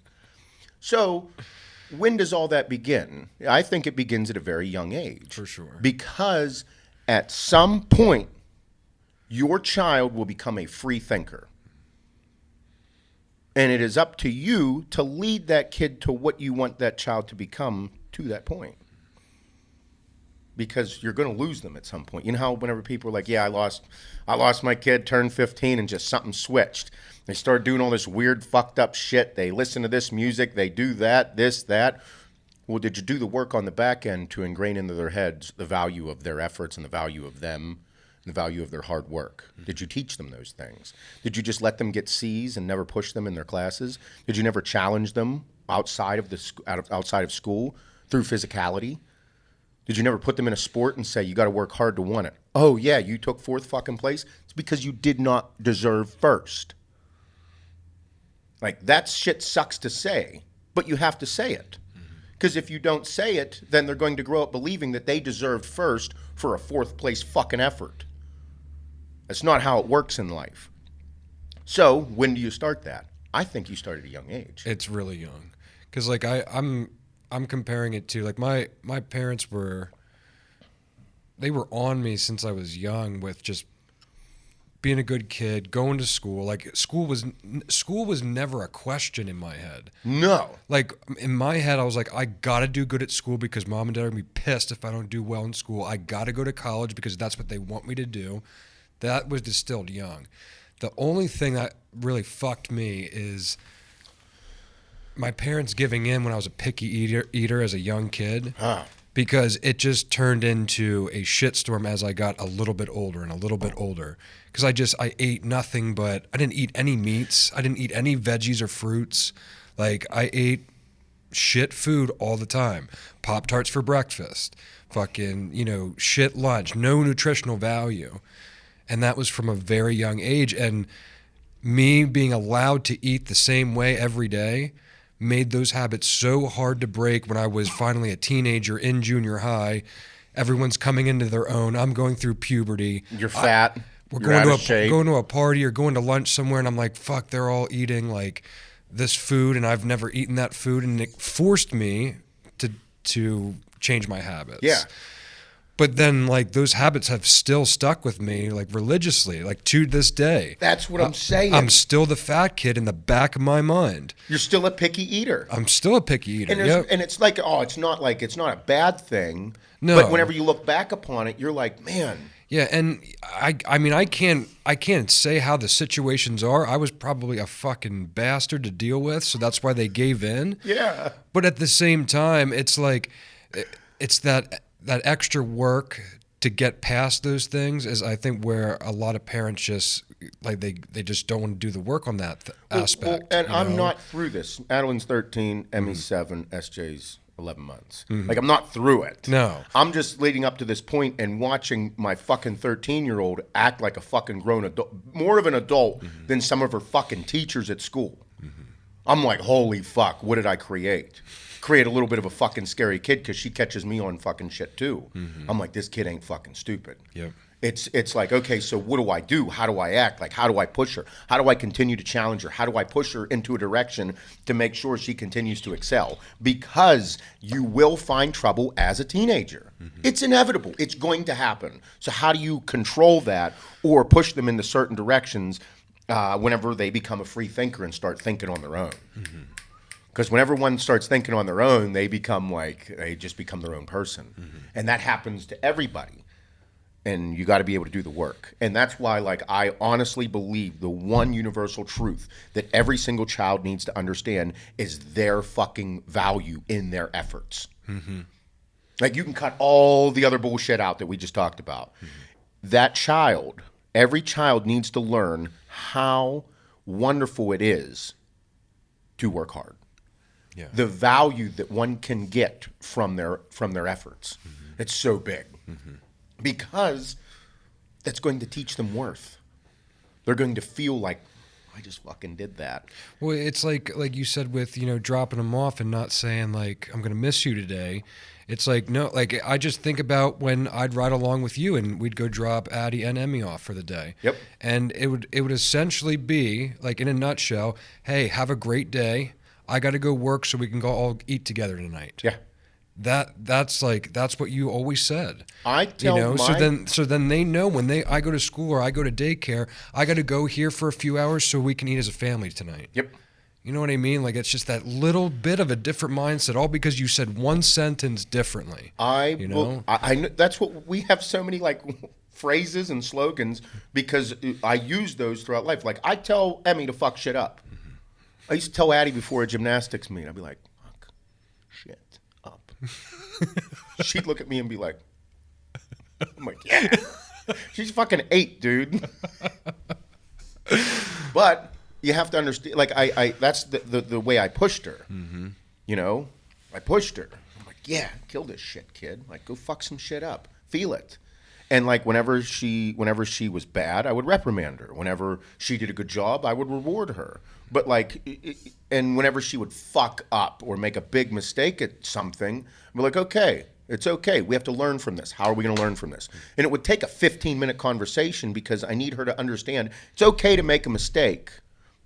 So when does all that begin? I think it begins at a very young age. For sure. Because at some point, your child will become a free thinker. And it is up to you to lead that kid to what you want that child to become to that point. because you're going to lose them at some point. You know how whenever people are like, yeah, I lost my kid, turned 15, and just something switched. They started doing all this weird, fucked up shit. They listen to this music. They do that, this, that. Well, did you do the work on the back end to ingrain into their heads the value of their efforts and the value of them and the value of their hard work? Did you teach them those things? Did you just let them get C's and never push them in their classes? Did you never challenge them outside of school through physicality? Did you never put them in a sport and say, you got to work hard to win it? Oh, yeah, you took 4th fucking place? It's because you did not deserve first. Like, that shit sucks to say, but you have to say it. Because if you don't say it, then they're going to grow up believing that they deserved first for a 4th place fucking effort. That's not how it works in life. So, when do you start that? I think you start at a young age. It's really young. Because, like, I'm comparing it to, like, my parents they were on me since I was young with just being a good kid, going to school. Like, school was never a question in my head. No. Like, in my head, I was like, I got to do good at school because mom and dad are going to be pissed if I don't do well in school. I got to go to college because that's what they want me to do. That was distilled young. The only thing that really fucked me is my parents giving in when I was a picky eater as a young kid. Because it just turned into a shitstorm as I got a little bit older and a little bit older. Because I ate nothing but, I didn't eat any meats. I didn't eat any veggies or fruits. Like, I ate shit food all the time. Pop-Tarts for breakfast. Fucking, shit lunch. No nutritional value. And that was from a very young age. And me being allowed to eat the same way every day made those habits so hard to break when I was finally a teenager in junior high. Everyone's coming into their own. I'm going through puberty. You're fat. We're You're going to a party or going to lunch somewhere, and I'm like, fuck, they're all eating like this food, and I've never eaten that food, and it forced me to change my habits. Yeah. But then, like, those habits have still stuck with me, like, religiously, like, to this day. That's what I'm saying. I'm still the fat kid in the back of my mind. You're still a picky eater. I'm still a picky eater. And it's like, it's not a bad thing. No. But whenever you look back upon it, you're like, man. Yeah, and I mean, I can't say how the situations are. I was probably a fucking bastard to deal with, so that's why they gave in. Yeah. But at the same time, it's like, it's that extra work to get past those things is, I think, where a lot of parents just, like, they just don't want to do the work on that aspect. And I'm not through this. Adeline's 13, Emmy's 7, SJ's 11 months. Like, I'm not through it. No. I'm just leading up to this point and watching my fucking 13-year-old act like a fucking grown adult, more of an adult than some of her fucking teachers at school. I'm like, holy fuck, what did I create? Create a little bit of a fucking scary kid because she catches me on fucking shit too. I'm like, this kid ain't fucking stupid. Yep. It's like, okay, so what do I do? How do I act? Like, how do I push her? How do I continue to challenge her? How do I push her into a direction to make sure she continues to excel? Because you will find trouble as a teenager. It's inevitable. It's going to happen. So how do you control that or push them into certain directions whenever they become a free thinker and start thinking on their own? Because whenever one starts thinking on their own, they just become their own person. And that happens to everybody. And you got to be able to do the work. And that's why, like, I honestly believe the one universal truth that every single child needs to understand is their fucking value in their efforts. Like, you can cut all the other bullshit out that we just talked about. That child, every child needs to learn how wonderful it is to work hard. Yeah. The value that one can get from their efforts. It's so big. Because that's going to teach them worth. They're going to feel like, I just fucking did that. Well, it's like you said with, dropping them off and not saying, like, I'm going to miss you today. It's like, no, like, I just think about when I'd ride along with you and we'd go drop Addie and Emmy off for the day. Yep. And it would essentially be, like, in a nutshell, hey, have a great day. I got to go work so we can go all eat together tonight. Yeah. That's what you always said. I tell so then they know when I go to school or I go to daycare, I got to go here for a few hours so we can eat as a family tonight. Yep. You know what I mean? Like, it's just that little bit of a different mindset, all because you said one sentence differently. I know that's what we have, so many like phrases and slogans, because I use those throughout life. Like, I tell Emmy to fuck shit up. I used to tell Addie before a gymnastics meet, I'd be like, fuck shit up. She'd look at me and be like, I'm like, yeah. She's fucking 8, dude. But you have to understand, like, I that's the way I pushed her. You know, I pushed her. I'm like, yeah, kill this shit, kid. Like, go fuck some shit up. Feel it. And like, whenever she was bad, I would reprimand her. Whenever she did a good job, I would reward her. But like, and whenever she would fuck up or make a big mistake at something, I'd be like, okay, it's okay. We have to learn from this. How are we going to learn from this? And it would take a 15-minute conversation, because I need her to understand it's okay to make a mistake,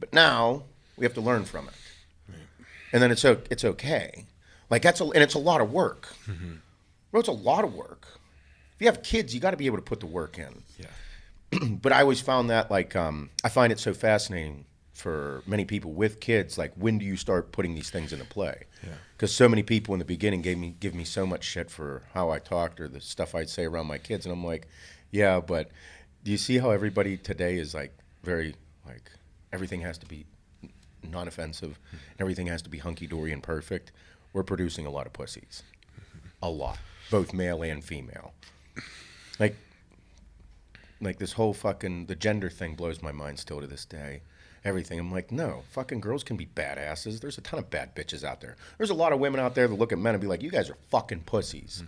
but now we have to learn from it. And then it's okay. Like, and it's a lot of work. Bro, it's a lot of work. If you have kids, you got to be able to put the work in. Yeah. But I always found that, like, I find it so fascinating for many people with kids, like, when do you start putting these things into play? Because so many people in the beginning give me so much shit for how I talked or the stuff I'd say around my kids, and I'm like, yeah, but do you see how everybody today is like very, like, everything has to be non-offensive, everything has to be hunky-dory and perfect? We're producing a lot of pussies, a lot, both male and female. Like this whole fucking, the gender thing blows my mind still to this day. Everything. I'm like, no, fucking girls can be badasses. There's a ton of bad bitches out there. There's a lot of women out there that look at men and be like, you guys are fucking pussies.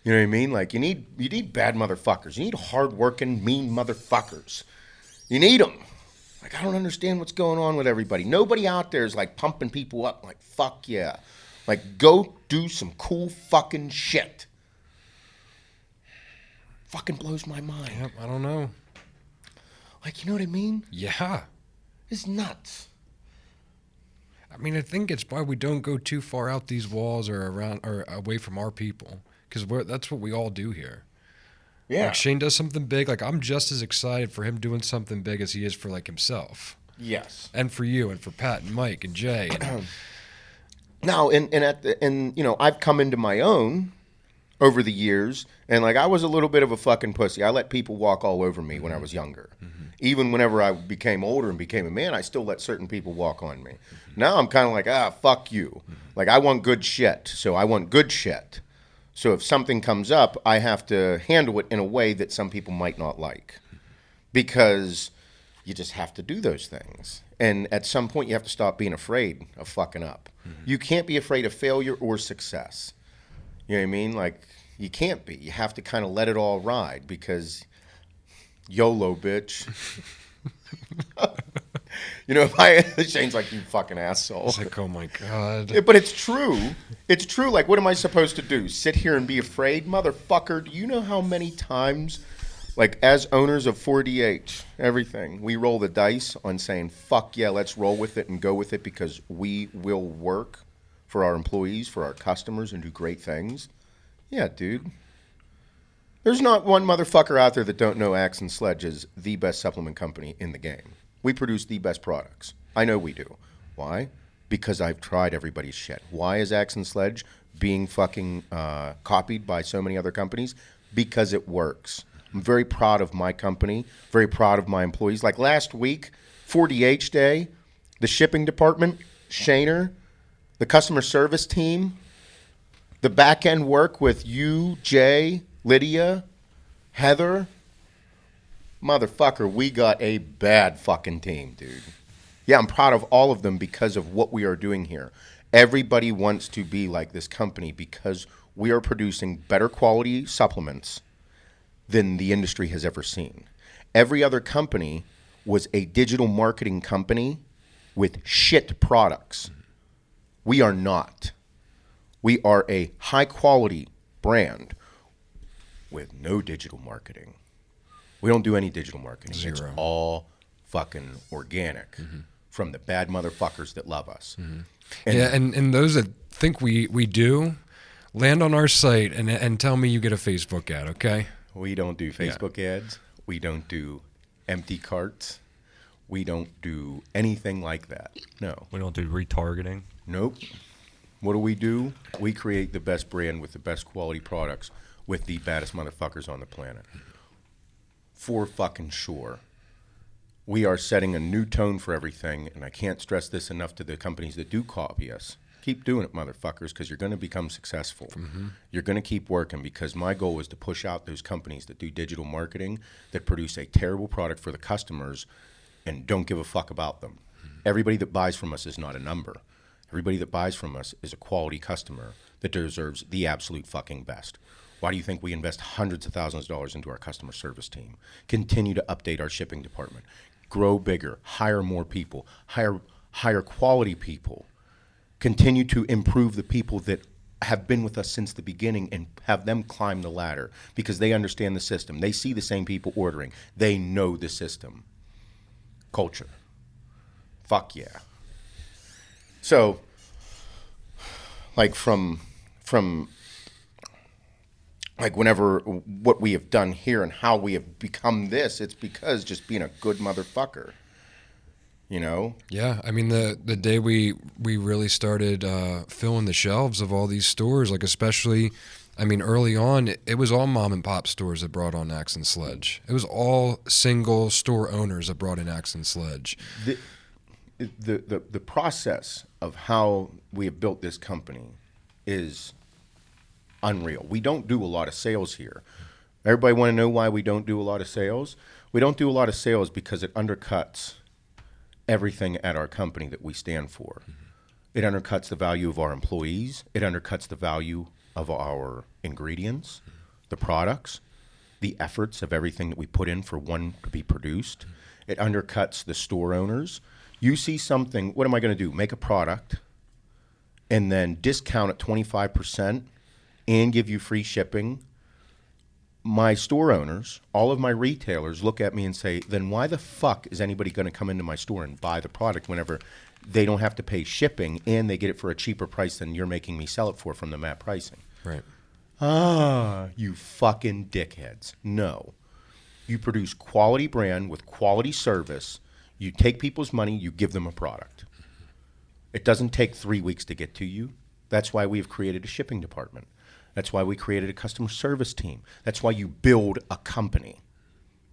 You know what I mean? Like, you need bad motherfuckers. You need hardworking, mean motherfuckers. You need them. Like, I don't understand what's going on with everybody. Nobody out there is like pumping people up like, fuck yeah. Like, go do some cool fucking shit. Fucking blows my mind. Yep, I don't know. Like, you know what I mean? Yeah. It's nuts. I mean, I think it's why we don't go too far out these walls or around or away from our people, because that's what we all do here. Yeah. Like, Shane does something big. Like, I'm just as excited for him doing something big as he is for, like, himself. Yes. And for you and for Pat and Mike and Jay. And Now, and you know, I've come into my own over the years, and like, I was a little bit of a fucking pussy. I let people walk all over me when I was younger. Even whenever I became older and became a man, I still let certain people walk on me. Now I'm kind of like, fuck you. Like, I want good shit, so I want good shit. So if something comes up, I have to handle it in a way that some people might not like, because you just have to do those things. And at some point, you have to stop being afraid of fucking up. You can't be afraid of failure or success. You know what I mean? Like, you can't be. You have to kind of let it all ride, because YOLO, bitch. You know, Shane's like, you fucking asshole. it's like, oh my God. But it's true. It's true. Like, what am I supposed to do? Sit here and be afraid? Motherfucker, do you know how many times, like, as owners of 4DH, everything, we roll the dice on saying, fuck yeah, let's roll with it and go with it, because we will work for our employees, for our customers, and do great things? Yeah, dude. There's not one motherfucker out there that don't know Axe and Sledge is the best supplement company in the game. We produce the best products. I know we do. Why? Because I've tried everybody's shit. Why is Axe and Sledge being fucking copied by so many other companies? Because it works. I'm very proud of my company, very proud of my employees. Like last week, 4DH Day, the shipping department, Shaner, the customer service team, the back end work with you, Jay, Lydia, Heather. Motherfucker, we got a bad fucking team, dude. Yeah, I'm proud of all of them because of what we are doing here. Everybody wants to be like this company because we are producing better quality supplements than the industry has ever seen. Every other company was a digital marketing company with shit products. We are not. We are a high quality brand with no digital marketing. We don't do any digital marketing. Zero. It's all fucking organic from the bad motherfuckers that love us. And those that think we do, land on our site and tell me you get a Facebook ad, okay? We don't do Facebook ads. We don't do empty carts. We don't do anything like that. No. We don't do retargeting. Nope. What do? We create the best brand with the best quality products with the baddest motherfuckers on the planet. For fucking sure. We are setting a new tone for everything, and I can't stress this enough to the companies that do copy us. Keep doing it, motherfuckers, because you're going to become successful. Mm-hmm. You're going to keep working, because my goal is to push out those companies that do digital marketing, that produce a terrible product for the customers, and don't give a fuck about them. Mm-hmm. Everybody that buys from us is not a number. Everybody that buys from us is a quality customer that deserves the absolute fucking best. Why do you think we invest hundreds of thousands of dollars into our customer service team? Continue to update our shipping department. Grow bigger. Hire more people. Hire quality people. Continue to improve the people that have been with us since the beginning and have them climb the ladder because they understand the system. They see the same people ordering. They know the system. Culture. Fuck yeah. So, like from like whenever what we have done here and how we have become this, it's because just being a good motherfucker. You know? Yeah, I mean the day we really started filling the shelves of all these stores, like especially, I mean early on, it was all mom and pop stores that brought on Axe and Sledge. It was all single store owners that brought in Axe and Sledge. The process of how we have built this company is unreal. We don't do a lot of sales here. Everybody want to know why we don't do a lot of sales? We don't do a lot of sales because it undercuts everything at our company that we stand for. Mm-hmm. It undercuts the value of our employees. It undercuts the value of our ingredients, the products, the efforts of everything that we put in for one to be produced. It undercuts the store owners. You see something, what am I going to do? Make a product and then discount it 25% and give you free shipping. My store owners, all of my retailers look at me and say, then why the fuck is anybody going to come into my store and buy the product whenever they don't have to pay shipping and they get it for a cheaper price than you're making me sell it for from the MAP pricing? Right. You fucking dickheads. No. You produce quality brand with quality service. You take people's money, you give them a product. It doesn't take 3 weeks to get to you. That's why we've created a shipping department. That's why we created a customer service team. That's why you build a company.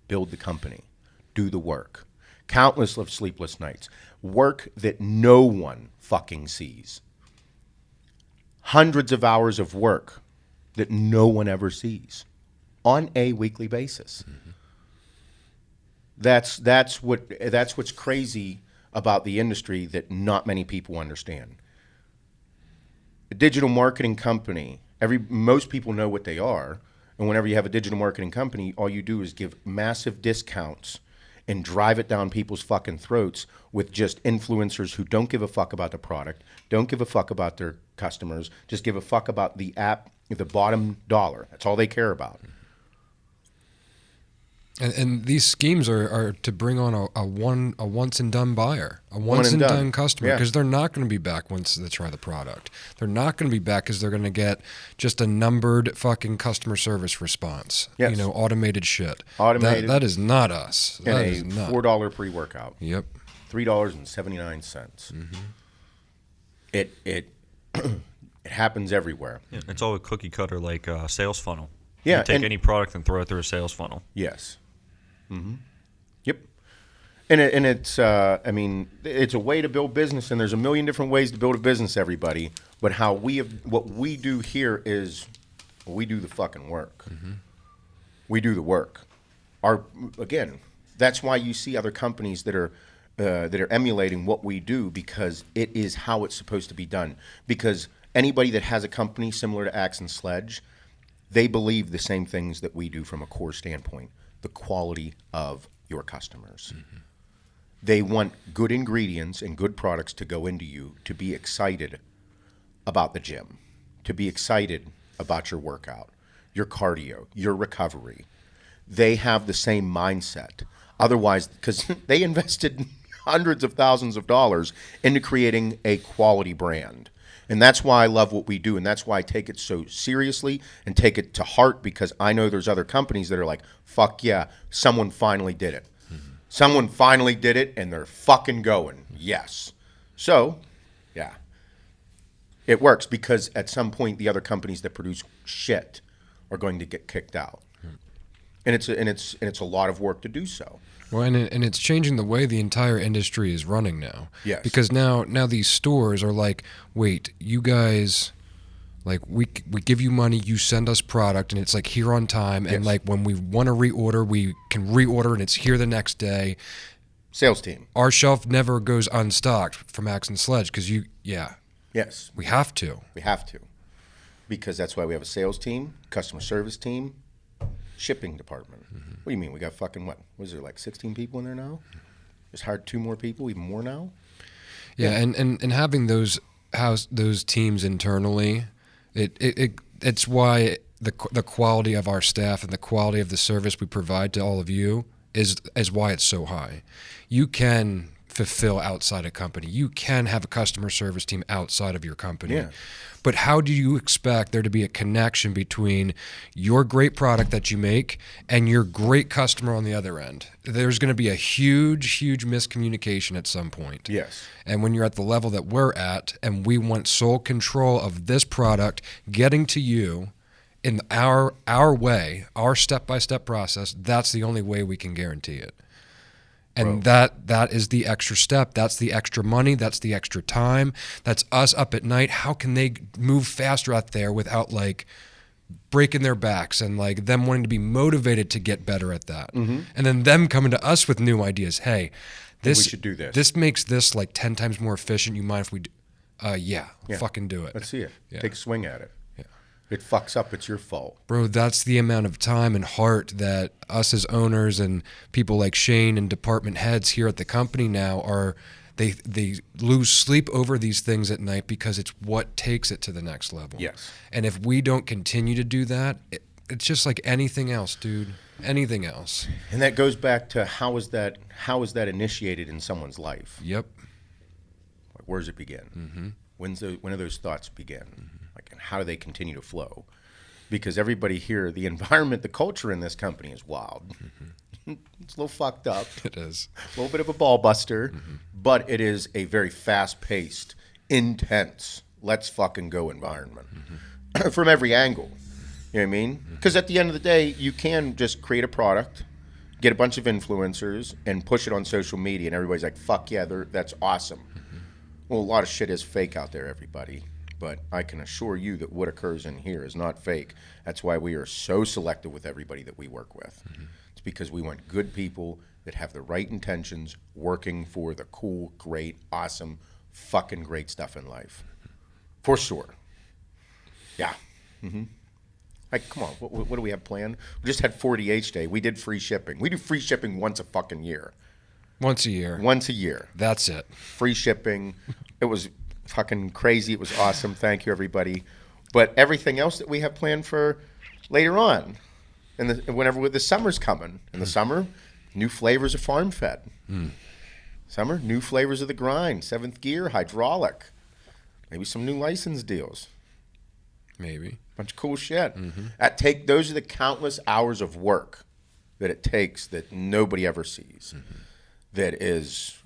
Build the company. Do the work. Countless of sleepless nights. Work that no one fucking sees. Hundreds of hours of work that no one ever sees on a weekly basis. Mm-hmm. That's what's crazy about the industry that not many people understand. A digital marketing company, most people know what they are, and whenever you have a digital marketing company, all you do is give massive discounts and drive it down people's fucking throats with just influencers who don't give a fuck about the product, don't give a fuck about their customers, just give a fuck about the app, the bottom dollar. That's all they care about. And these schemes are to bring on a once and done buyer, a once and done customer, because they're not going to be back once they try the product. They're not going to be back because they're going to get just a numbered fucking customer service response. Yes. You know, automated shit. Automated. That is not us. And a $4 pre-workout. Yep. $3.79. Mm-hmm. It happens everywhere. Yeah, it's all a cookie cutter like a sales funnel. Yeah. You take any product and throw it through a sales funnel. Yes. Mm-hmm. Yep. And it's I mean, it's a way to build business, and there's a million different ways to build a business, everybody. But what we do here is we do the fucking work. Mm-hmm. We do the work. Again, that's why you see other companies that are emulating what we do, because it is how it's supposed to be done. Because anybody that has a company similar to Axe and Sledge, they believe the same things that we do from a core standpoint, the quality of your customers. Mm-hmm. They want good ingredients and good products to go into you, to be excited about the gym, to be excited about your workout, your cardio, your recovery. They have the same mindset. Otherwise, because they invested hundreds of thousands of dollars into creating a quality brand. And that's why I love what we do, and that's why I take it so seriously and take it to heart, because I know there's other companies that are like, fuck yeah, someone finally did it. Mm-hmm. Someone finally did it, and they're fucking going. Yes. So, yeah. It works because at some point the other companies that produce shit are going to get kicked out. And it's a lot of work to do so. Well, and it's changing the way the entire industry is running now. Yes. Because now these stores are like, wait, you guys, like we give you money, you send us product, and it's like here on time, and Yes. like when we want to reorder, we can reorder, and it's here the next day. Sales team. Our shelf never goes unstocked from Axe and Sledge because Yes. we have to. We have to. Because that's why we have a sales team, customer service team, shipping department. What do you mean? We got fucking what? Was there like 16 people in there now? Just hired 2 more people, even more now? Yeah, and having those teams internally, it's why the quality of our staff and the quality of the service we provide to all of you is why it's so high. You can fulfill outside a company. You can have a customer service team outside of your company. Yeah. But how do you expect there to be a connection between your great product that you make and your great customer on the other end? There's going to be a huge miscommunication at some point. Yes. And when you're at the level that we're at and we want sole control of this product getting to you in our way, our step-by-step process, that's the only way we can guarantee it. And that is the extra step. That's the extra money. That's the extra time. That's us up at night. How can they move faster out there without like breaking their backs and like them wanting to be motivated to get better at that? And then them coming to us with new ideas. Hey, We should do this. This makes this like 10 times more efficient. You mind if we fucking do it. Let's see it. Yeah. Take a swing at it. Yeah. It fucks up, it's your fault. Bro, that's the amount of time and heart that us as owners and people like Shane and department heads here at the company now are, they lose sleep over these things at night because it's what takes it to the next level. Yes. And if we don't continue to do that, it's just like anything else, dude. Anything else. And that goes back to how is that initiated in someone's life? Yep. Like, where does it begin? When do those thoughts begin? Like, and how do they continue to flow? Because everybody here, the environment, the culture in this company is wild. It's a little fucked up. It is. A little bit of a ball buster, but it is a very fast-paced, intense, let's fucking go environment from every angle. You know what I mean? Because at the end of the day, you can just create a product, get a bunch of influencers, and push it on social media, and everybody's like, fuck yeah, that's awesome. Well, a lot of shit is fake out there, everybody. But I can assure you that what occurs in here is not fake. That's why we are so selective with everybody that we work with. It's because we want good people that have the right intentions working for the cool, great, awesome, fucking great stuff in life. For sure. Yeah. Like, come on, what do we have planned? We just had 40H Day. We did free shipping. We do free shipping once a fucking year. Once a year. Once a year. That's it. Free shipping. It was fucking crazy. It was awesome. Thank you, everybody. But everything else that we have planned for later on, and whenever the summer's coming, in the summer, new flavors of farm fed. Summer, new flavors of the grind, 7th gear, hydraulic, maybe some new license deals. Maybe. Bunch of cool shit. Those are the countless hours of work that it takes that nobody ever sees. That is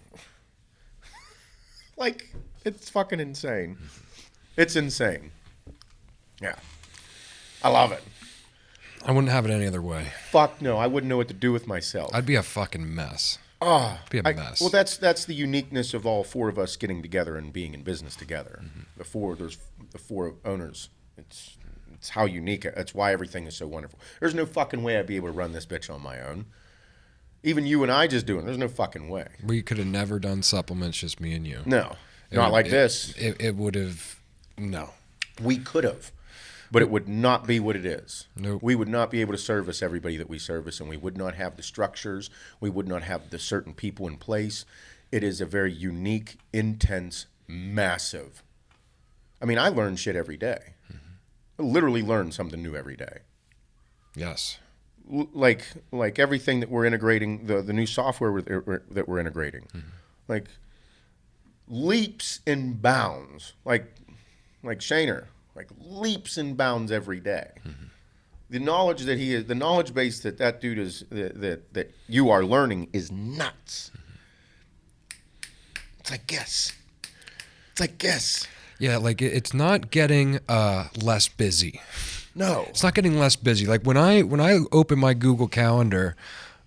like, it's fucking insane. It's insane. Yeah. I love it. I wouldn't have it any other way. Fuck no, I wouldn't know what to do with myself. I'd be a fucking mess. Be a mess. Well, that's the uniqueness of all 4 of us getting together and being in business together. There's the 4 owners. It's how unique. That's why everything is so wonderful. There's no fucking way I'd be able to run this bitch on my own. Even you and I just doing. There's no fucking way. We could have never done supplements, just me and you. No, not like this. It would have. No. We could have, but it would not be what it is. Nope. We would not be able to service everybody that we service, and we would not have the structures. We would not have the certain people in place. It is a very unique, intense, massive. I mean, I learn shit every day. I literally learn something new every day. Yes. Like everything that we're integrating, the new software that we're integrating, like leaps and bounds. Like Shaner, like leaps and bounds every day. the knowledge that he is, the knowledge base that dude is, that you are learning is nuts. It's like guess. Yeah, like it's not getting less busy. No. It's not getting less busy. Like when I open my Google Calendar,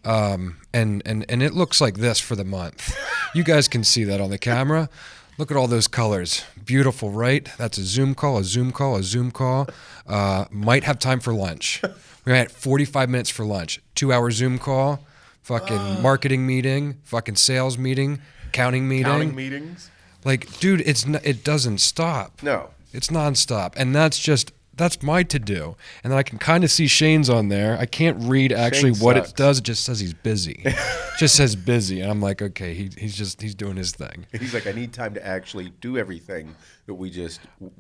and it looks like this for the month. You guys can see that on the camera. Look at all those colors. Beautiful, right? That's a Zoom call, a Zoom call, a Zoom call. Might have time for lunch. We're at 45 minutes for lunch. 2-hour Zoom call, fucking marketing meeting, fucking sales meeting, accounting meeting. Counting meetings. Like, dude, it doesn't stop. No. It's nonstop. And that's my to-do. And then I can kind of see Shane's on there. I can't read actually Shane what sucks. it does. It just says he's busy. It just says busy. And I'm like, okay, he's doing his thing. He's like, I need time to actually do everything that we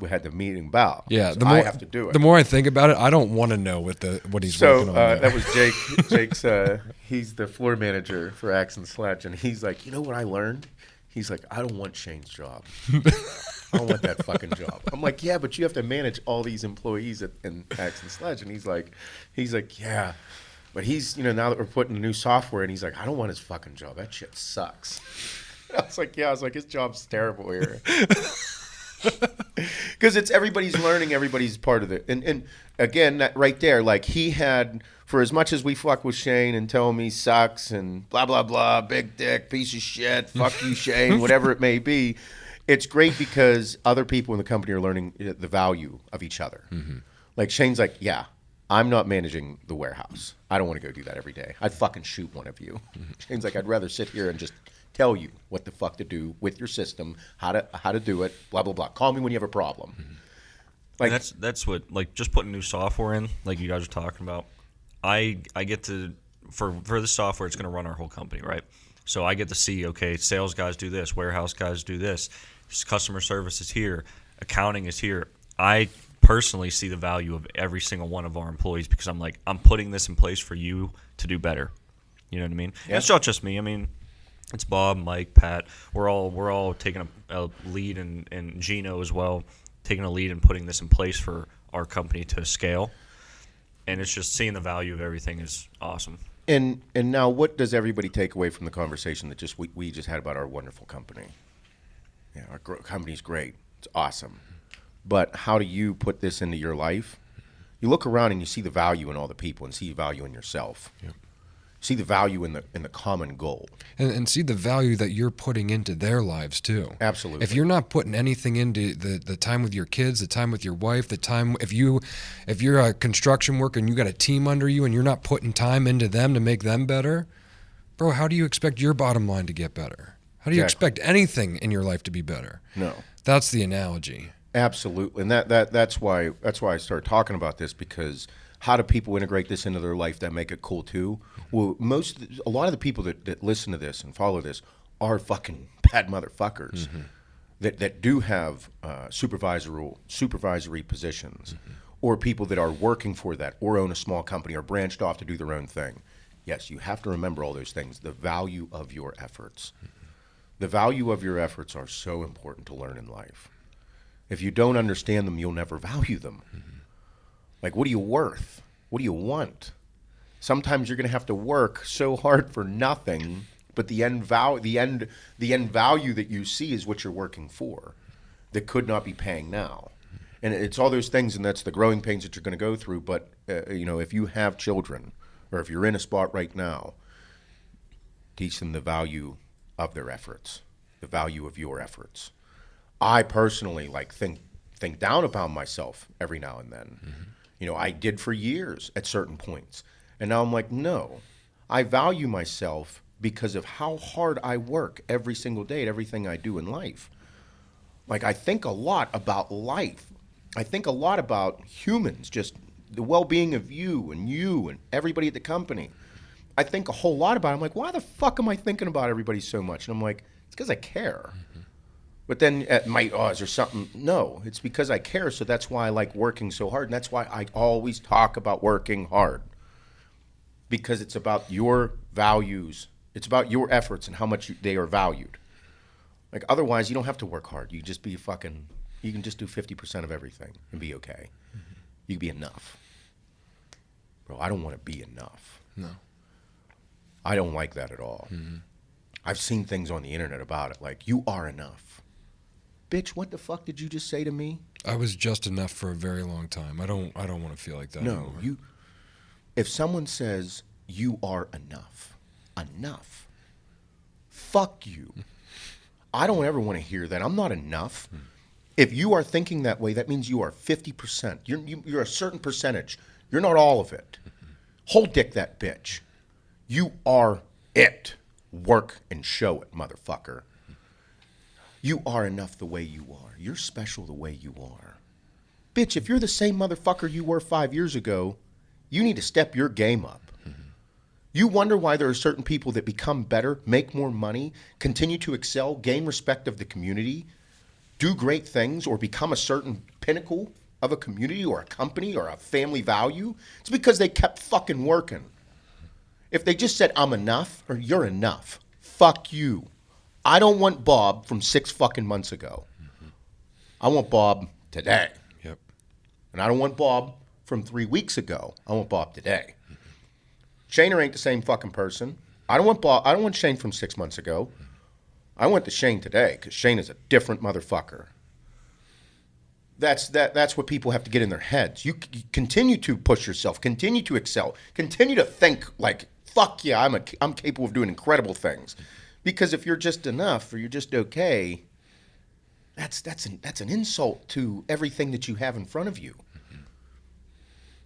had the meeting about. Yeah, So I have to do it. The more I think about it, I don't want to know what he's working on there. That was Jake. Jake's he's the floor manager for Axe and Sledge, and he's like, you know what I learned? He's like, I don't want Shane's job. I don't want that fucking job. I'm like, yeah, but you have to manage all these employees in Axe and Sledge, and he's like, yeah, but he's, now that we're putting new software, and he's like, I don't want his fucking job. That shit sucks. I was like, his job's terrible here. Because it's everybody's learning, everybody's part of it. And again, that right there, like he had, for as much as we fuck with Shane and tell him he sucks and blah, blah, blah, big dick, piece of shit, fuck you, Shane, whatever it may be, it's great because other people in the company are learning the value of each other. Mm-hmm. Like Shane's like, yeah, I'm not managing the warehouse. I don't want to go do that every day. I'd fucking shoot one of you. Mm-hmm. Shane's like, I'd rather sit here and just tell you what the fuck to do with your system, how to do it, blah, blah, blah. Call me when you have a problem. Mm-hmm. Like that's what, like, just putting new software in, like you guys are talking about. I get to, for the software, it's going to run our whole company, right? So I get to see, okay, sales guys do this, warehouse guys do this, customer service is here, accounting is here. I personally see the value of every single one of our employees because I'm like, I'm putting this in place for you to do better. You know what I mean? Yeah. It's not just me. I mean, it's Bob, Mike, Pat. We're all taking a lead, and Gino as well, taking a lead and putting this in place for our company to scale. And it's just seeing the value of everything is awesome. And now, what does everybody take away from the conversation that we just had about our wonderful company? Yeah, our company's great. It's awesome. But how do you put this into your life? You look around and you see the value in all the people and see the value in yourself. Yep. See the value in the common goal. And see the value that you're putting into their lives too. Absolutely. If you're not putting anything into the time with your kids, the time with your wife, the time if you're a construction worker and you got a team under you and you're not putting time into them to make them better, bro, how do you expect your bottom line to get better? How do you expect anything in your life to be better? No. That's the analogy. Absolutely. And that's why I started talking about this, because how do people integrate this into their life that make it cool too? Well, a lot of the people that listen to this and follow this are fucking bad motherfuckers. Mm-hmm. that do have supervisory positions, mm-hmm. or people that are working for that or own a small company or branched off to do their own thing. Yes, you have to remember all those things. The value of your efforts. Mm-hmm. The value of your efforts are so important to learn in life. If you don't understand them, you'll never value them. Mm-hmm. Like, what are you worth? What do you want? Sometimes you're going to have to work so hard for nothing, but the end value that you see is what you're working for, that could not be paying now. And it's all those things, and that's the growing pains that you're going to go through. But if you have children, or if you're in a spot right now, teach them the value of their efforts, the value of your efforts. I personally think down upon myself every now and then. Mm-hmm. I did for years at certain points. And now I'm like, no, I value myself because of how hard I work every single day at everything I do in life. Like, I think a lot about life. I think a lot about humans, just the well-being of you and everybody at the company. I think a whole lot about it. I'm like, why the fuck am I thinking about everybody so much? And I'm like, it's because I care. Mm-hmm. But then is there something? No, it's because I care, so that's why I like working so hard. And that's why I always talk about working hard. Because it's about your values. It's about your efforts and how much they are valued. Like, otherwise, you don't have to work hard. You can just do 50% of everything and be okay. Mm-hmm. You can be enough. Bro, I don't want to be enough. No. I don't like that at all. Mm-hmm. I've seen things on the internet about it, like, you are enough. Bitch, what the fuck did you just say to me? I was just enough for a very long time. I don't want to feel like that anymore. If someone says you are enough, fuck you. I don't ever want to hear that. I'm not enough. If you are thinking that way, that means you are 50%. You're a certain percentage. You're not all of it. Hold dick that bitch. You are it. Work and show it, motherfucker. You are enough the way you are. You're special the way you are. Bitch, if you're the same motherfucker you were 5 years ago, you need to step your game up. You wonder why there are certain people that become better, make more money, continue to excel, gain respect of the community, do great things, or become a certain pinnacle of a community or a company or a family value. It's because they kept fucking working. If they just said, I'm enough, or you're enough, fuck you. I don't want Bob from 6 fucking months ago. I want Bob today. Yep. And I don't want Bob from 3 weeks ago. I want Bob today. Shaner ain't the same fucking person. I don't want Shane from 6 months ago. I want the Shane today, because Shane is a different motherfucker. That's what people have to get in their heads. You continue to push yourself, continue to excel, continue to think like, fuck yeah, I'm capable of doing incredible things. Because if you're just enough or you're just okay, that's an insult to everything that you have in front of you.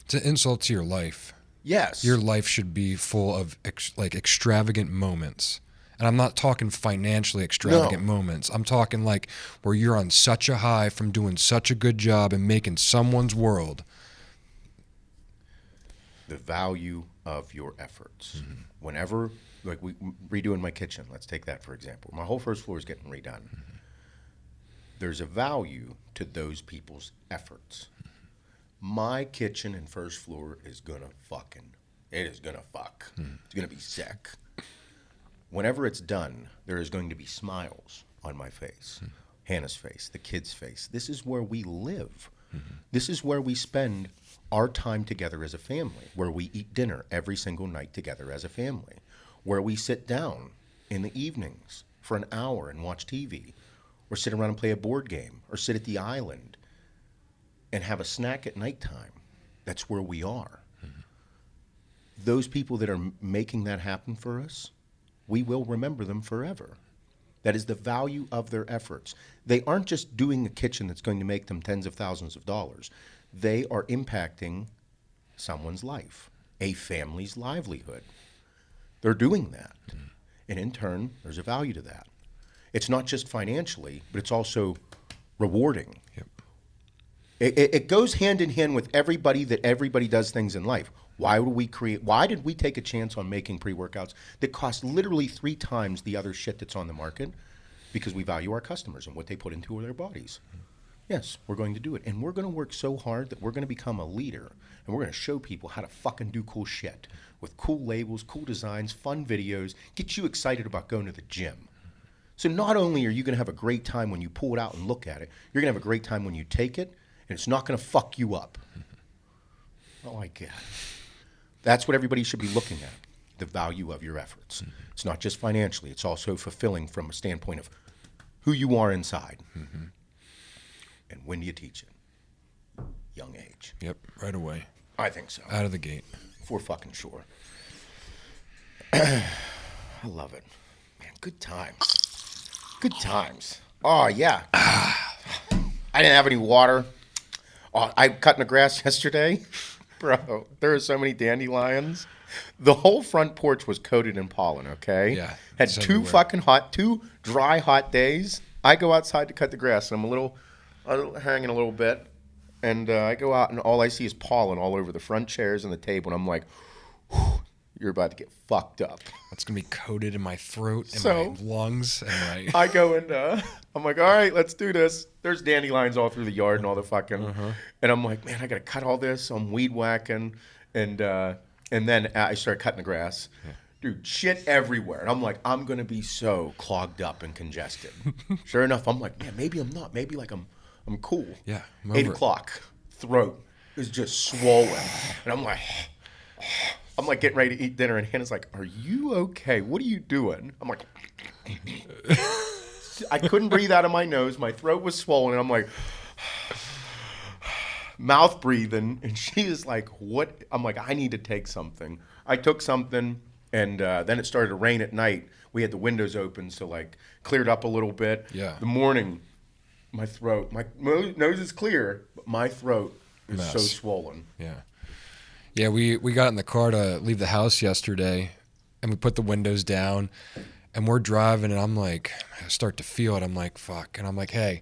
It's an insult to your life. Yes. Your life should be full of extravagant moments. And I'm not talking financially extravagant moments. I'm talking like where you're on such a high from doing such a good job and making someone's world. The value of your efforts. Mm-hmm. Whenever, like we redoing my kitchen, let's take that for example. My whole first floor is getting redone. Mm-hmm. There's a value to those people's efforts. Mm-hmm. My kitchen and first floor is gonna fuck. Mm-hmm. It's gonna be sick. Whenever it's done, there is going to be smiles on my face, Hannah's face, the kids' face. This is where we live. Mm-hmm. This is where we spend our time together as a family, where we eat dinner every single night together as a family, where we sit down in the evenings for an hour and watch TV, or sit around and play a board game, or sit at the island and have a snack at nighttime. That's where we are. Mm-hmm. Those people that are making that happen for us, we will remember them forever. That is the value of their efforts. They aren't just doing a kitchen that's going to make them tens of thousands of dollars. They are impacting someone's life, a family's livelihood. They're doing that. Mm-hmm. And in turn, there's a value to that. It's not just financially, but it's also rewarding. Yep. It goes hand in hand with everybody does things in life. Why did we take a chance on making pre-workouts that cost literally 3 times the other shit that's on the market? Because we value our customers and what they put into their bodies. Yes, we're going to do it. And we're going to work so hard that we're going to become a leader. And we're going to show people how to fucking do cool shit with cool labels, cool designs, fun videos, get you excited about going to the gym. So not only are you going to have a great time when you pull it out and look at it, you're going to have a great time when you take it, and it's not going to fuck you up. I like it. That's what everybody should be looking at, the value of your efforts. Mm-hmm. It's not just financially. It's also fulfilling from a standpoint of who you are inside. Mm-hmm. And when do you teach it? Young age. Yep, right away. I think so. Out of the gate. For fucking sure. I love it. Man, good times. Good times. Oh, yeah. I didn't have any water. Oh, I cut in the grass yesterday. Bro, there are so many dandelions. The whole front porch was coated in pollen, okay? Yeah. Had 2 dry, hot days. I go outside to cut the grass, and I'm hanging a little bit. And I go out, and all I see is pollen all over the front chairs and the table. And I'm like, you're about to get fucked up. That's going to be coated in my throat and my lungs. And I go and I'm like, all right, let's do this. There's dandelions all through the yard and all the fucking. And I'm like, man, I got to cut all this. I'm weed whacking. And then I start cutting the grass. Yeah. Dude, shit everywhere. And I'm like, I'm going to be so clogged up and congested. Sure enough, I'm like, man, maybe I'm not. Maybe like I'm cool. Yeah. 8 o'clock, throat is just swollen. And I'm like, I'm like getting ready to eat dinner, and Hannah's like, "Are you okay? What are you doing?" I'm like, I couldn't breathe out of my nose. My throat was swollen, and I'm like, mouth breathing, and she is like, "What?" I'm like, "I need to take something." I took something, and then it started to rain at night. We had the windows open, so like cleared up a little bit. Yeah. The morning, my throat, my nose is clear, but my throat is so swollen. Yeah. Yeah, we got in the car to leave the house yesterday, and we put the windows down, and we're driving, and I'm like, I start to feel it. I'm like, fuck. And I'm like, hey,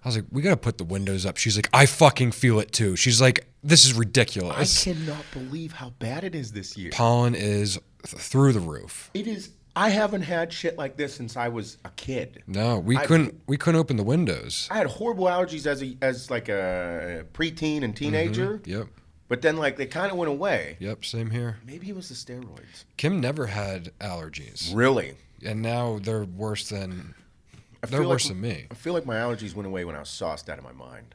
I was like, we got to put the windows up. She's like, I fucking feel it too. She's like, this is ridiculous. I cannot believe how bad it is this year. Pollen is through the roof. It is. I haven't had shit like this since I was a kid. No, we couldn't open the windows. I had horrible allergies as like a preteen and teenager. Mm-hmm. Yep. But then like they kind of went away. Yep, same here. Maybe it was the steroids. Kim never had allergies. Really? And now they're worse than me. I feel like my allergies went away when I was sauced out of my mind.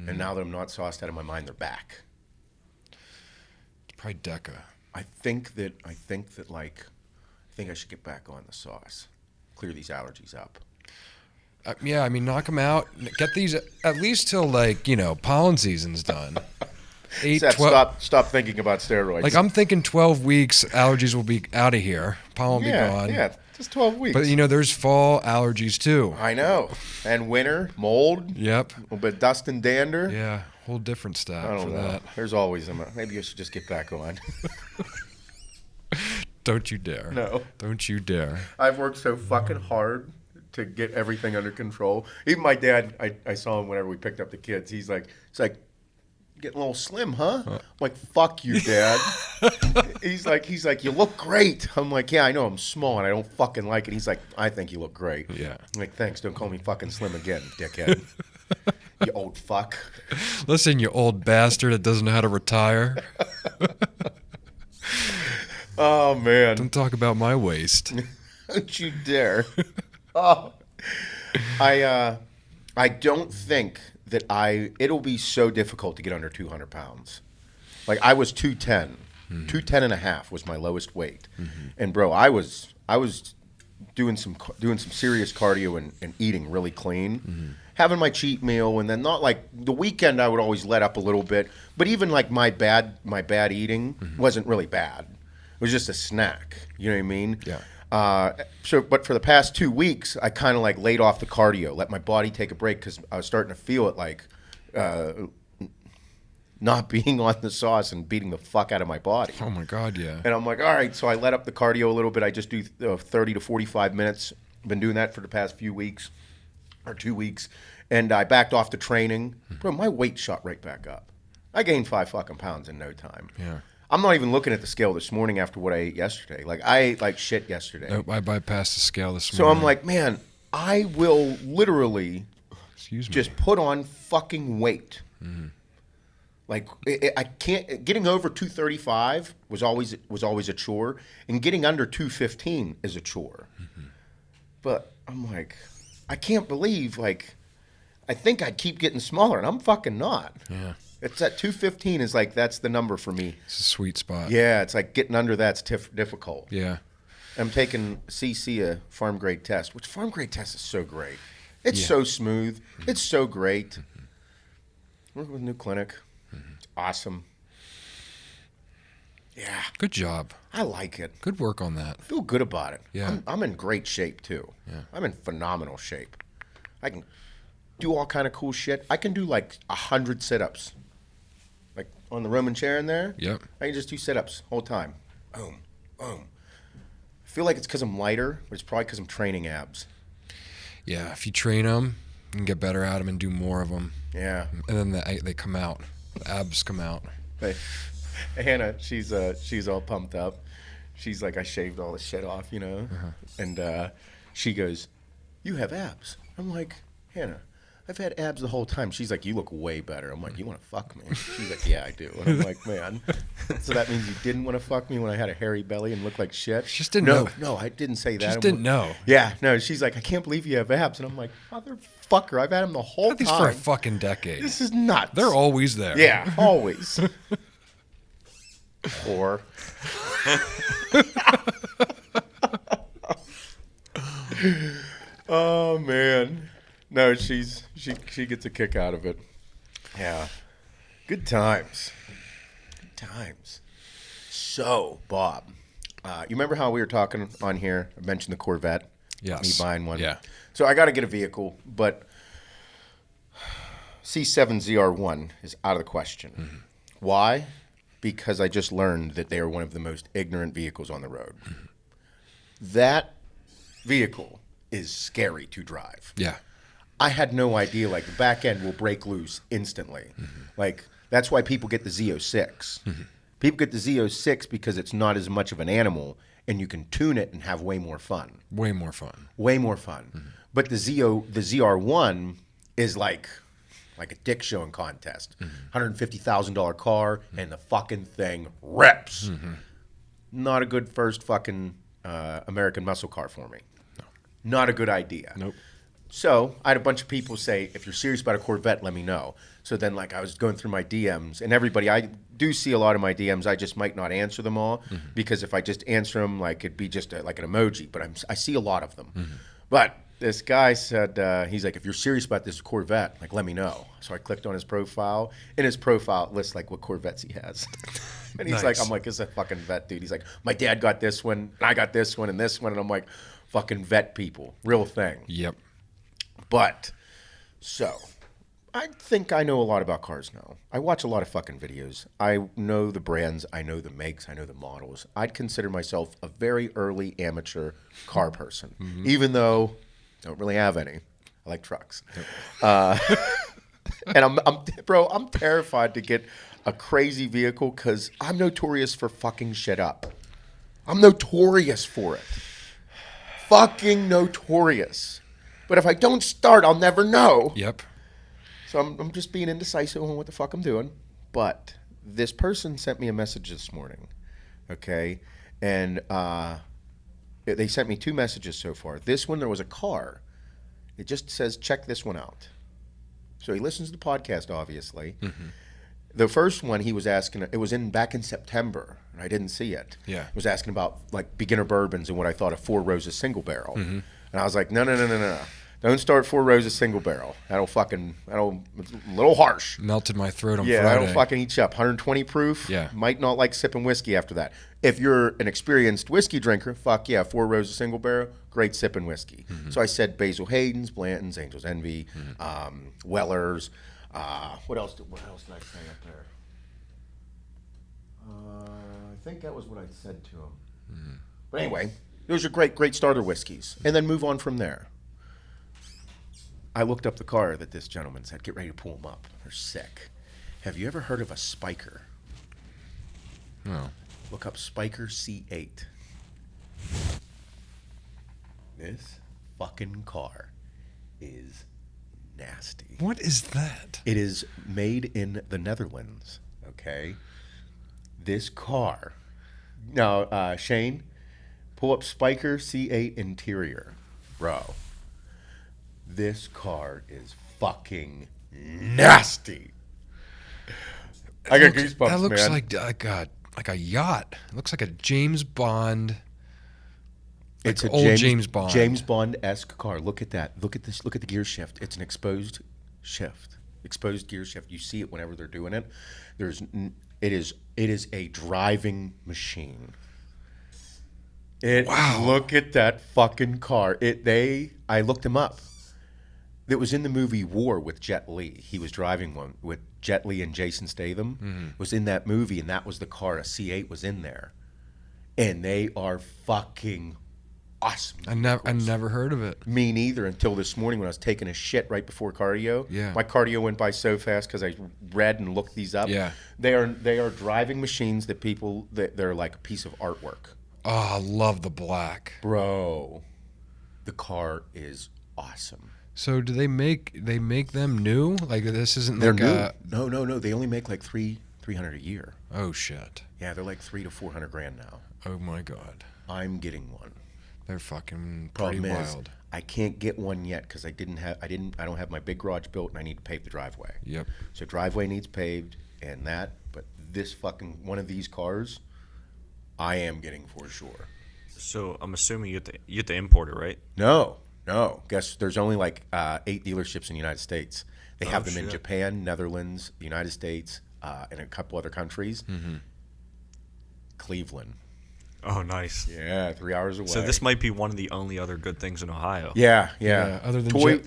And now that I'm not sauced out of my mind, they're back. It's probably Deca. I think I should get back on the sauce. Clear these allergies up. Yeah, I mean, knock them out. Get these at least till pollen season's done. 8, Seth, 12. stop thinking about steroids. Like I'm thinking 12 weeks, allergies will be out of here. Pollen will be gone. Yeah, just 12 weeks. But there's fall allergies too. I know. And winter, mold. Yep. A little bit of dust and dander. Yeah, whole different I stuff don't for know. that. There's always maybe I should just get back on. Don't you dare. No. Don't you dare. I've worked so fucking hard to get everything under control. Even my dad, I saw him whenever we picked up the kids. He's like, getting a little slim, huh? I'm like, fuck you, Dad. he's like, you look great. I'm like, yeah, I know I'm small and I don't fucking like it. He's like, I think you look great. Yeah. I'm like, thanks. Don't call me fucking slim again, dickhead. You old fuck. Listen, you old bastard that doesn't know how to retire. Oh, man. Don't talk about my waist. Don't you dare. Oh. I don't think that it'll be so difficult to get under 200 pounds. Like I was 210. 210 and a half was my lowest weight. And bro, I was doing some serious cardio and eating really clean. Having my cheat meal, and then not like the weekend I would always let up a little bit, but even like my bad eating wasn't really bad. It was just a snack. You know what I mean? Yeah. But for the past 2 weeks, I kind of like laid off the cardio, let my body take a break because I was starting to feel it like not being on the sauce and beating the fuck out of my body. Oh my God, yeah. And I'm like, all right, so I let up the cardio a little bit. I just do 30 to 45 minutes. Been doing that for the past few weeks or 2 weeks. And I backed off the training. Bro, my weight shot right back up. I gained 5 fucking pounds in no time. Yeah. I'm not even looking at the scale this morning after what I ate yesterday. Like, I ate like shit yesterday. Nope, I bypassed the scale this So morning. I'm like, man, I will literally just put on fucking weight. Like, I can't. Getting over 235 was always a chore, and getting under 215 is a chore. But I'm like, I can't believe, like, I think I'd keep getting smaller, and I'm fucking not. Yeah. It's at 215 is like, that's the number for me. It's a sweet spot. Yeah, it's like getting under that's difficult. Yeah. I'm taking CC a farm grade test, which farm grade test is so great. It's so smooth. It's so great. Working with a new clinic. It's awesome. Yeah. Good job. I like it. Good work on that. I feel good about it. Yeah. I'm in great shape too. Yeah. I'm in phenomenal shape. I can do all kind of cool shit. I can do like 100 sit-ups. Like on the Roman chair in there. Yep. I can just do sit-ups whole time. Boom, boom. I feel like it's because I'm lighter, but it's probably because I'm training abs. Yeah, if you train them, you can get better at them and do more of them. Yeah. And then they come out. The abs come out. Hey, Hannah, she's all pumped up. She's like, I shaved all the shit off, you know? And she goes, you have abs. I'm like, Hannah, I've had abs the whole time. She's like, you look way better. I'm like, you want to fuck me? She's like, yeah, I do. And I'm like, man, so that means you didn't want to fuck me when I had a hairy belly and looked like shit? She just didn't know. No, I didn't say that. Just didn't know. Yeah, no, she's like, I can't believe you have abs. And I'm like, motherfucker, I've had them the whole Had these time. for a fucking decade. This is nuts. They're always there. Yeah, always. Or. Oh man, no, she gets a kick out of it. Yeah, good times. Good times. So, Bob, you remember how we were talking on here? I mentioned the Corvette. Yes. Me buying one. Yeah. So I got to get a vehicle, but C7 ZR1 is out of the question. Mm-hmm. Why? Because I just learned that they are one of the most ignorant vehicles on the road. Mm-hmm. That vehicle is scary to drive. Yeah. I had no idea, like, the back end will break loose instantly. Mm-hmm. Like, that's why people get the Z06. Mm-hmm. People get the Z06 because it's not as much of an animal, and you can tune it and have way more fun. Way more fun. Way more fun. Mm-hmm. But the ZR1 is like a dick showing contest. $150,000 car, and the fucking thing rips. Not a good first fucking American muscle car for me. No. Not a good idea. Nope. So I had a bunch of people say, if you're serious about a Corvette, let me know. So then, like, I was going through my DMs, and everybody, I do see a lot of my DMs. I just might not answer them all, because if I just answer them, like, it'd be just like an emoji. But I see a lot of them. But this guy said, he's like, if you're serious about this Corvette, like, let me know. So I clicked on his profile. In his profile, it lists, like, what Corvettes he has. And he's like, I'm like, it's a fucking vet, dude. He's like, my dad got this one, and I got this one, and this one. And I'm like, fucking vet people. Real thing. Yep. But, so, I think I know a lot about cars now. I watch a lot of fucking videos. I know the brands. I know the makes. I know the models. I'd consider myself a very early amateur car person, even though I don't really have any. I like trucks. And I'm terrified to get a crazy vehicle because I'm notorious for fucking shit up. I'm notorious for it. Fucking notorious. But if I don't start, I'll never know. Yep. So I'm just being indecisive on what the fuck I'm doing. But this person sent me a message this morning, okay? And they sent me 2 messages so far. This one, there was a car. It just says, check this one out. So he listens to the podcast, obviously. The first one he was asking, it was back in September, and I didn't see it. Yeah. It was asking about, like, beginner bourbons and what I thought of Four Roses single barrel. And I was like, no. Don't start Four Roses single barrel. It's a little harsh. Melted my throat on Friday. Yeah, that'll fucking eat you up. 120 proof. Yeah. Might not like sipping whiskey after that. If you're an experienced whiskey drinker, fuck yeah, Four Roses single barrel, great sipping whiskey. So I said Basil Hayden's, Blanton's, Angel's Envy, Weller's. What else did I say up there? I think that was what I said to him. But anyway, those are great starter whiskeys. And then move on from there. I looked up the car that this gentleman said, get ready to pull them up. They're sick. Have you ever heard of a Spiker? No. Look up Spiker C8. This fucking car is nasty. What is that? It is made in the Netherlands, okay? This car. Now, Shane, pull up Spiker C8 interior. Bro, this car is fucking nasty. I got goosebumps, That looks man. like a yacht. It looks like a James Bond. It's like a old James Bond. James Bond-esque car. Look at that. Look at this. Look at the gear shift. It's an exposed shift. Exposed gear shift. You see it whenever they're doing it. It is a driving machine. Wow. Look at that fucking car. I looked him up. It was in the movie War with Jet Li. He was driving one with Jet Li and Jason Statham. It was in that movie, and that was the car. A C8 was in there. And they are fucking awesome. I never heard of it. Me neither until this morning when I was taking a shit right before cardio. Yeah. My cardio went by so fast because I read and looked these up. Yeah. They are driving machines that they're like a piece of artwork. Oh, I love the black. Bro, the car is awesome. So do they make them new? Like this isn't They're like new. No. They only make like $300 a year. Oh shit. Yeah, they're like $300 to $400 now. Oh my god. I'm getting one. They're fucking pretty Problem is, wild. I can't get one yet because I don't have my big garage built and I need to pave the driveway. Yep. So driveway needs paved but this fucking one of these cars, I am getting for sure. So I'm assuming you get to import it, right? No. Guess there's only like 8 dealerships in the United States. They have them in Japan, Netherlands, the United States, and a couple other countries. Cleveland. Oh, nice. Yeah, 3 hours away. So this might be one of the only other good things in Ohio. Yeah. Other than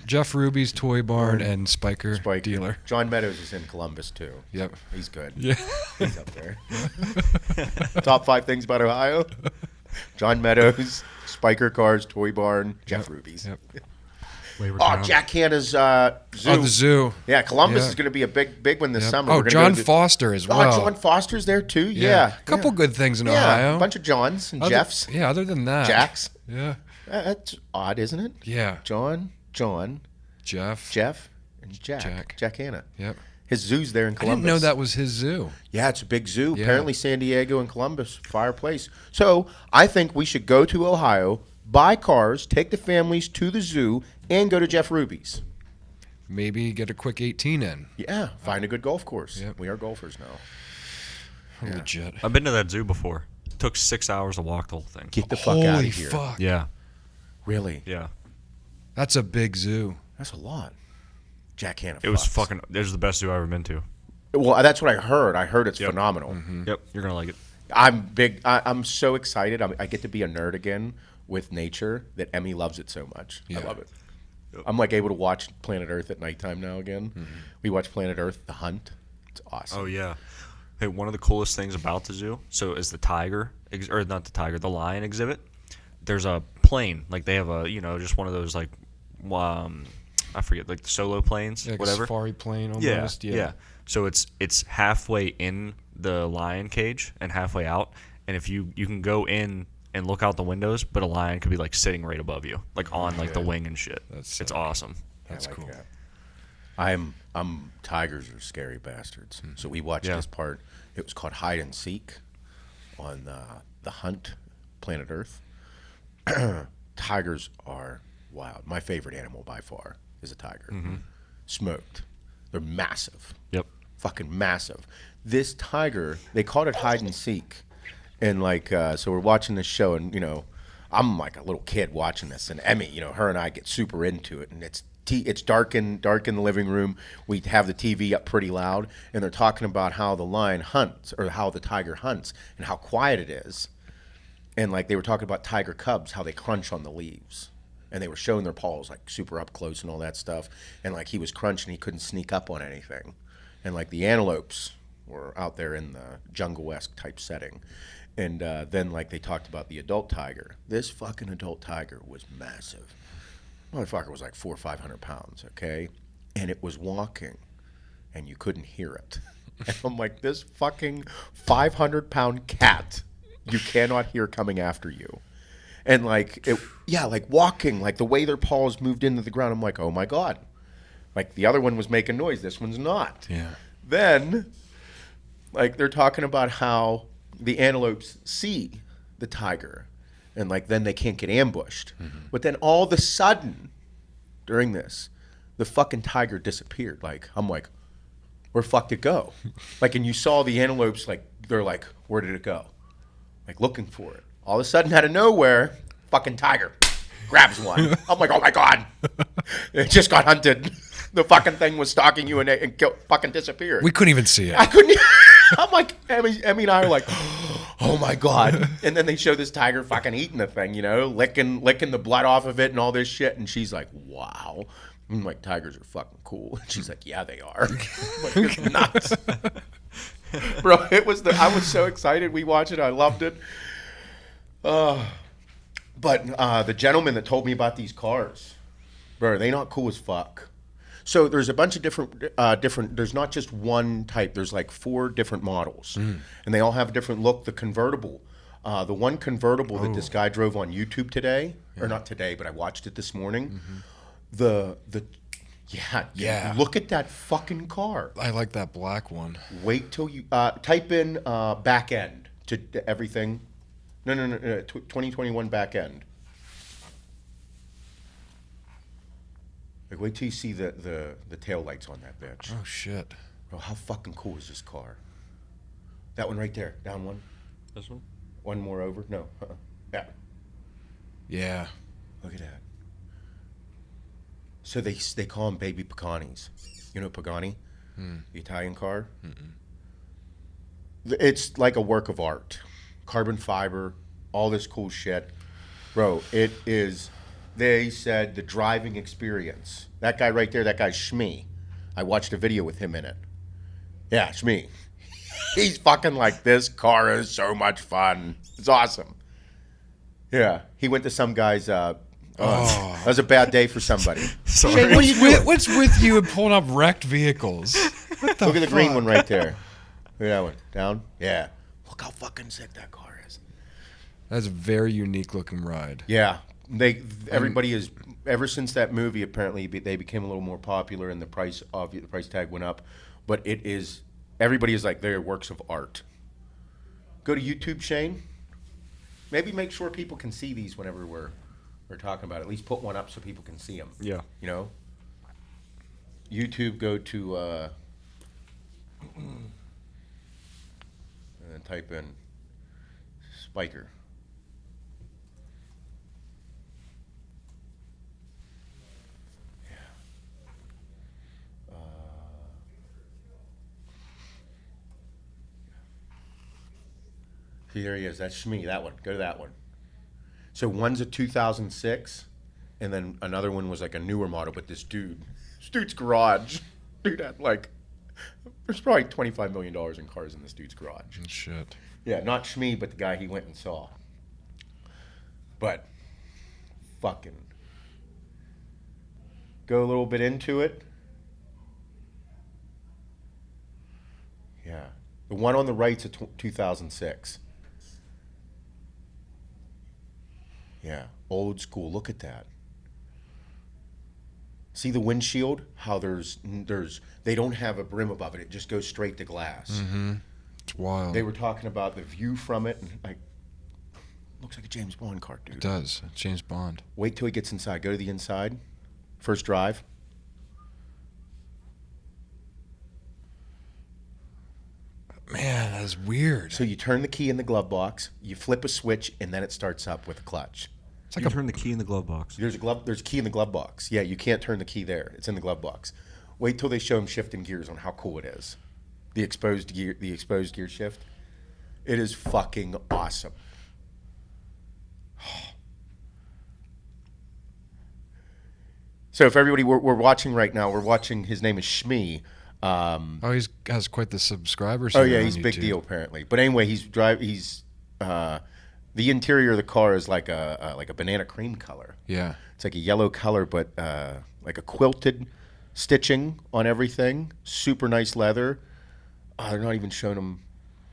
Jeff Ruby's Toy Barn and Spiker dealer. John Meadows is in Columbus too. Yep. He's good. Yeah. He's up there. Top 5 things about Ohio. John Meadows, Spiker Cars, Toy Barn, Jeff Ruby's. Yep. Jack Hanna's zoo. Oh, the zoo. Yeah, Columbus is going to be a big one this summer. Oh, John Foster as well. Oh, John Foster's there too. Yeah. A couple good things in Ohio. A bunch of Johns and Jeffs. Yeah, other than that. Jacks. Yeah. That's odd, isn't it? Yeah. John, Jeff, and Jack Hanna. Yep. His zoo's there in I Columbus. didn't know that was his zoo. Yeah, it's a big zoo. Yeah. Apparently San Diego and Columbus, fireplace. So I think we should go to Ohio, buy cars, take the families to the zoo, and go to Jeff Ruby's. Maybe get a quick 18 in. Yeah, find a good golf course. Yep. We are golfers now. Legit. I've been to that zoo before. It took 6 hours to walk the whole thing. Get the fuck out of Holy here. fuck. Yeah. Really? Yeah. That's a big zoo. That's a lot. Jack Hanna. It was fucking. It was the best zoo I've ever been to. Well, that's what I heard. I heard it's phenomenal. Yep. You're gonna like it. I'm big. I'm so excited. I get to be a nerd again with nature. That Emmy loves it so much. Yeah. I love it. I'm like able to watch Planet Earth at nighttime now again. We watch Planet Earth, The Hunt. It's awesome. Oh yeah. Hey, one of the coolest things about the zoo, so is the the lion exhibit. There's a plane, like they have a, just one of those like, I forget, like the solo planes, Like whatever. a safari plane almost. Yeah. So it's halfway in the lion cage and halfway out, and if you can go in and look out the windows, but a lion could be like sitting right above you, like on like the wing and shit. It's awesome. That's I like cool. that. Tigers are scary bastards. So we watched this part. It was called Hide and Seek on the Hunt, Planet Earth. Tigers are wild. My favorite animal by far is a tiger. Smoked. They're massive. Yep. Fucking massive. This tiger, they called it Hide and Seek. And so we're watching this show, and I'm like a little kid watching this, and Emmy, her and I get super into it, and it's dark in the living room. We have the TV up pretty loud, and they're talking about how the lion hunts, or how the tiger hunts, and how quiet it is. And they were talking about tiger cubs, how they crunch on the leaves, and they were showing their paws like super up close and all that stuff, and he was crunching, he couldn't sneak up on anything, and the antelopes were out there in the jungle-esque type setting. And then they talked about the adult tiger. This fucking adult tiger was massive. Motherfucker was like 400 or 500 pounds, okay? And it was walking, and you couldn't hear it. And I'm like, this fucking 500-pound cat, you cannot hear coming after you. And walking, the way their paws moved into the ground, I'm like, oh my God. The other one was making noise, this one's not. Yeah. Then, they're talking about how the antelopes see the tiger, and then they can't get ambushed. But then all of a sudden, during this, the fucking tiger disappeared. I'm like, where the fuck did it go? And you saw the antelopes, they're like, where did it go? Looking for it. All of a sudden, out of nowhere, fucking tiger grabs one. I'm like, oh my God, it just got hunted. The fucking thing was stalking you, and fucking disappeared. We couldn't even see it. I couldn't. I'm like, Emmy and I are like, oh my God. And then they show this tiger fucking eating the thing, licking the blood off of it and all this shit. And she's like, wow. I'm like, tigers are fucking cool. And she's like, yeah, they are. I'm like, it's nuts. Bro, I was so excited. We watched it. I loved it. But the gentleman that told me about these cars, bro, they not cool as fuck. So there's a bunch of different. There's not just one type. There's 4 different models, and they all have a different look. The convertible, the one convertible that this guy drove on YouTube today, or not today, but I watched it this morning. Yeah. Look at that fucking car. I like that black one. Wait till you type in back end to everything. No. 2021 back end. Wait till you see the tail lights on that bitch. Oh shit. Bro, how fucking cool is this car? That one right there. Down one. This one? One more over. No. Yeah. Yeah. Look at that. So they call them baby Paganis. You know Pagani? The Italian car? It's like a work of art. Carbon fiber, all this cool shit. Bro, it is, they said, the driving experience. That guy right there, that guy's Shmee. I watched a video with him in it. Yeah, Shmee. He's fucking like, this car is so much fun. It's awesome. Yeah, he went to some guy's, that was a bad day for somebody. Sorry. Shane, what are you doing? What's with you and pulling up wrecked vehicles? What the Look at the green fuck? one right there. Look at that one. Down? Yeah. Look how fucking sick that car is. That's a very unique looking ride. Yeah. Everybody is, ever since that movie, apparently they became a little more popular and the price tag went up. But it is, everybody is like, they're works of art. Go to YouTube, Shane. Maybe make sure people can see these whenever we're talking about it. At least put one up so people can see them. Yeah. You know? YouTube, go to, and then type in Spiker. See, there he is. That's Shmee. That one. Go to that one. So one's a 2006, and then another one was like a newer model. But this dude's garage, dude had like, there's probably $25 million in cars in this dude's garage. Shit. Yeah, not Shmee, but the guy he went and saw. But fucking go a little bit into it. Yeah, the one on the right's a 2006. Yeah, old school. Look at that. See the windshield? How they don't have a brim above it. It just goes straight to glass. Mm-hmm. It's wild. They were talking about the view from it, and like, looks like a James Bond car, dude. It does. James Bond. Wait till he gets inside. Go to the inside. First drive. Man, that's weird. So you turn the key in the glove box, you flip a switch, and then it starts up with a clutch. It's You like turn the key in the glove box. There's a key in the glove box. Yeah, you can't turn the key there. It's in the glove box. Wait till they show him shifting gears on how cool it is. The exposed gear shift. It is fucking awesome. So if everybody we're watching right now, we're watching. His name is Shmee. he has quite the subscribers. Oh here yeah, on he's a big YouTube. deal apparently. But anyway, the interior of the car is like a banana cream color. Yeah. It's like a yellow color, but like a quilted stitching on everything. Super nice leather. They're not even showing them.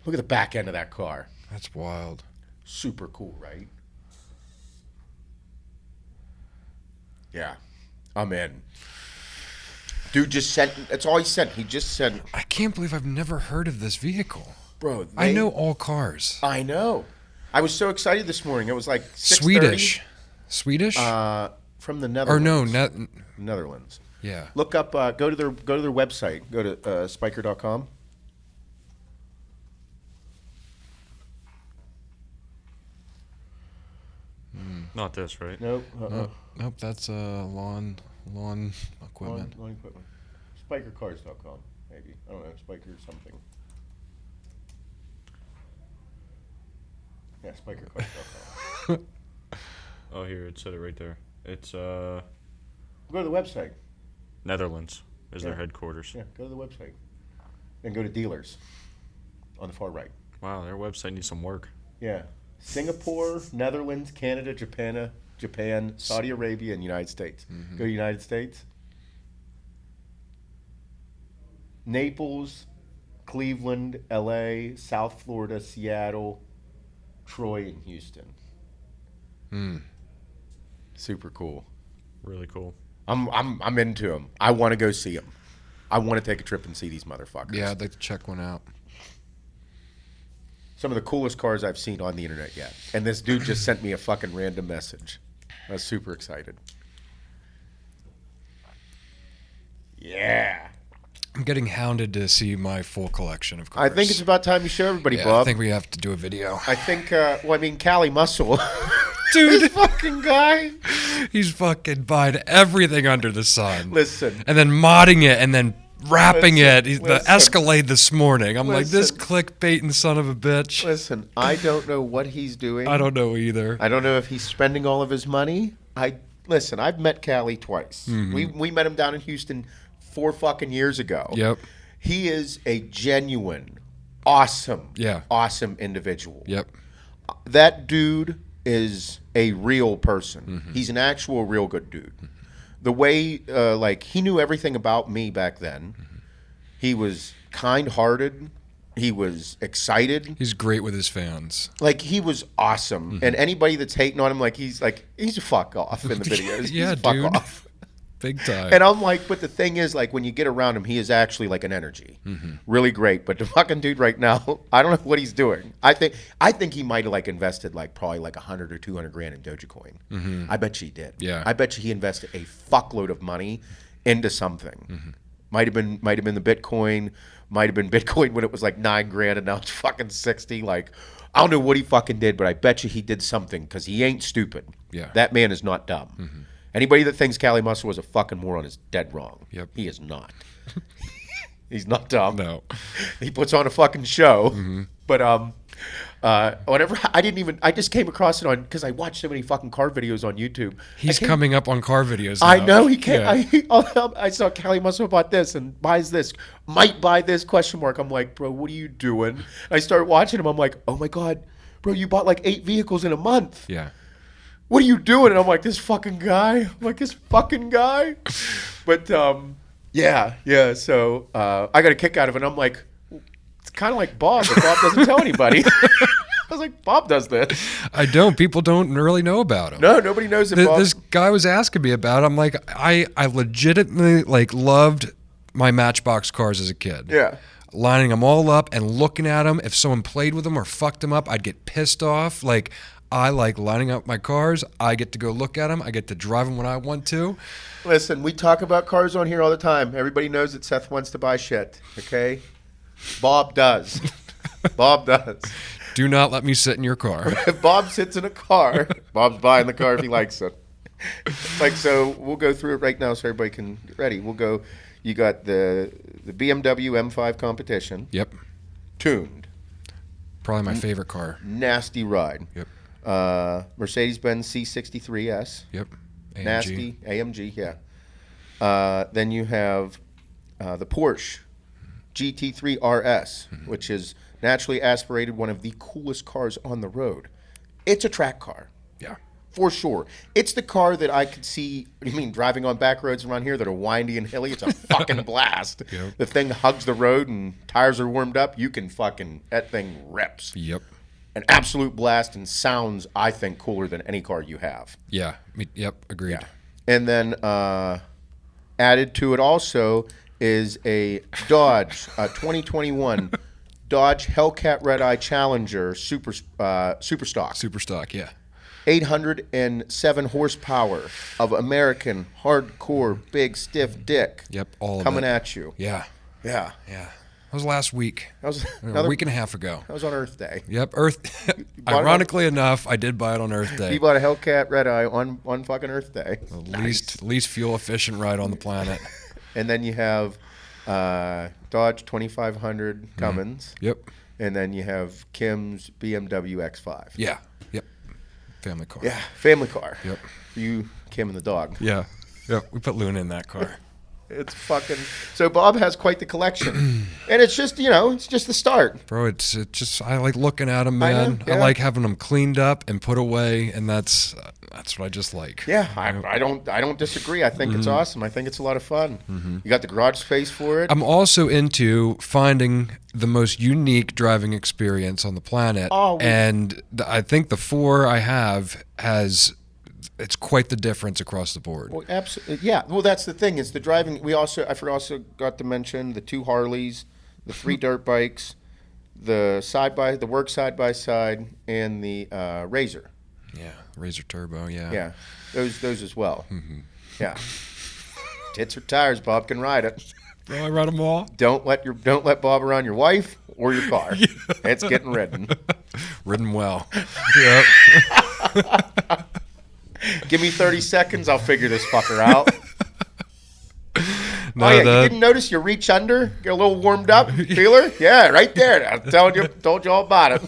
Look at the back end of that car. That's wild. Super cool, right? Yeah, I'm in. Dude just sent. That's all he sent. He just sent. I can't believe I've never heard of this vehicle. Bro, I know all cars. I know. I was so excited this morning. It was like 6:30. Swedish? From the Or Netherlands. no, Netherlands. yeah. Look up. Go to their website. Go to spiker.com. Not this, right? Nope. Nope, that's lawn equipment. Lawn equipment. Spikercars.com. Maybe. I don't know. Spiker something. Yeah, spikercars.com. Oh, here it said it right there. It's Go to the website. Netherlands is their Yeah. headquarters. Yeah, go to the website. Then go to dealers on the far right. Wow, their website needs some work. Yeah. Singapore, Netherlands, Canada, Japan, Saudi Arabia, and United States. Go to United States. Naples, Cleveland, LA, South Florida, Seattle, Troy, and Houston. Super cool. Really cool. I'm into them. I want to go see them. I want to take a trip and see these motherfuckers. Yeah, I'd like to check one out. Some of the coolest cars I've seen on the internet yet. And this dude just sent me a fucking random message. I was super excited. Yeah. I'm getting hounded to see my full collection of cars. I think it's about time you show everybody, yeah, Bob. I think we have to do a video. I think, Cali Muscle. Dude. This fucking guy. He's fucking buying everything under the sun. Listen. And then modding it and then wrapping it. The listen. Escalade this morning. I'm like, this Listen. clickbaiting son of a bitch. Listen, I don't know what he's doing. I don't know either. I don't know if he's spending all of his money. Listen, I've met Cali twice. We met him down in Houston 4 fucking years ago. Yep. He is a genuine, awesome individual. Yep. That dude is a real person. He's an actual real good dude. The way, he knew everything about me back then. He was kind-hearted. He was excited. He's great with his fans. Like, he was awesome. And anybody that's hating on him, he's a fuck off in the videos. Yeah, he's a fuck dude. off. Big time. And I'm like, but the thing is, when you get around him, he is actually like an energy. Really great. But the fucking dude right now, I don't know what he's doing. I think he might have invested probably 100 or 200 grand in Dogecoin. I bet you he did. Yeah. I bet you he invested a fuckload of money into something. Might have been the Bitcoin. Might have been Bitcoin when it was $9 grand and now it's fucking 60. I don't know what he fucking did, but I bet you he did something because he ain't stupid. Yeah. That man is not dumb. Anybody that thinks Cali Muscle was a fucking moron is dead wrong. Yep. He is not. He's not dumb. No. He puts on a fucking show. But whenever I just came across it because I watched so many fucking car videos on YouTube. He's coming up on car videos now. I know he can't. Yeah. I saw Cali Muscle bought this and buys this, might buy this ? I'm like, bro, what are you doing? I start watching him. I'm like, oh my god, bro, you bought 8 vehicles in a month. Yeah. What are you doing? And I'm like, this fucking guy. But yeah. So I got a kick out of it. And I'm like, it's kind of like Bob, but Bob doesn't tell anybody. I was like, Bob does this. I don't. People don't really know about him. No, nobody knows it. Bob. This guy was asking me about it. I'm like, I legitimately loved my Matchbox cars as a kid. Yeah. Lining them all up and looking at them. If someone played with them or fucked them up, I'd get pissed off. I like lining up my cars. I get to go look at them. I get to drive them when I want to. Listen, we talk about cars on here all the time. Everybody knows that Seth wants to buy shit, okay? Bob does. Bob does. Do not let me sit in your car. If Bob sits in a car, Bob's buying the car if he likes it. So we'll go through it right now so everybody can get ready. We'll go. You got the BMW M5 competition. Yep. Tuned. Probably my favorite car. Nasty ride. Yep. Mercedes-Benz C63S. Yep. AMG. Nasty AMG, yeah. Then you have the Porsche GT3 RS, which is naturally aspirated one of the coolest cars on the road. It's a track car. Yeah. For sure. It's the car that I could see, driving on back roads around here that are windy and hilly. It's a fucking blast. Yep. The thing hugs the road and tires are warmed up. That thing rips. Yep. An absolute blast and sounds, I think, cooler than any car you have. Yeah. Yep. Agreed. Yeah. And then added to it also is a Dodge 2021 Dodge Hellcat Red Eye Challenger Super Stock. Super stock. Yeah. 807 horsepower of American hardcore big stiff dick. Yep. All of coming it. at you. Yeah. Yeah. Yeah. That was last week. That was A week and a half ago. That was on Earth Day. Yep. Earth. Ironically enough, I did buy it on Earth Day. You bought a Hellcat Red Eye on fucking Earth Day. The least fuel efficient ride on the planet. And then you have Dodge 2500 Cummins. Yep. And then you have Kim's BMW X5. Yeah. Yep. Family car. Yeah, family car. Yep. You, Kim, and the dog. Yeah. Yep. We put Luna in that car. It's fucking. So Bob has quite the collection, and it's just it's just the start. Bro, it's just I like looking at them, man. I know, yeah. I like having them cleaned up and put away, and that's what I just like. Yeah, I don't disagree. I think it's awesome. I think it's a lot of fun. You got the garage space for it. I'm also into finding the most unique driving experience on the planet, and I think the 4 I have has. It's quite the difference across the board. Well, absolutely, yeah. Well, that's the thing. Is the driving. I also got to mention the 2 Harleys, the 3 dirt bikes, the work side by side, and the Razor. Yeah, Razor Turbo. Yeah. Yeah, those as well. Yeah. Tits or tires, Bob can ride it. Bro, I run them all. Don't let Bob around your wife or your car. It's getting ridden. Ridden well. Yep. Give me 30 seconds. I'll figure this fucker out. No, You didn't notice you reach under, get a little warmed up, feeler? Yeah, right there. I told you all about it.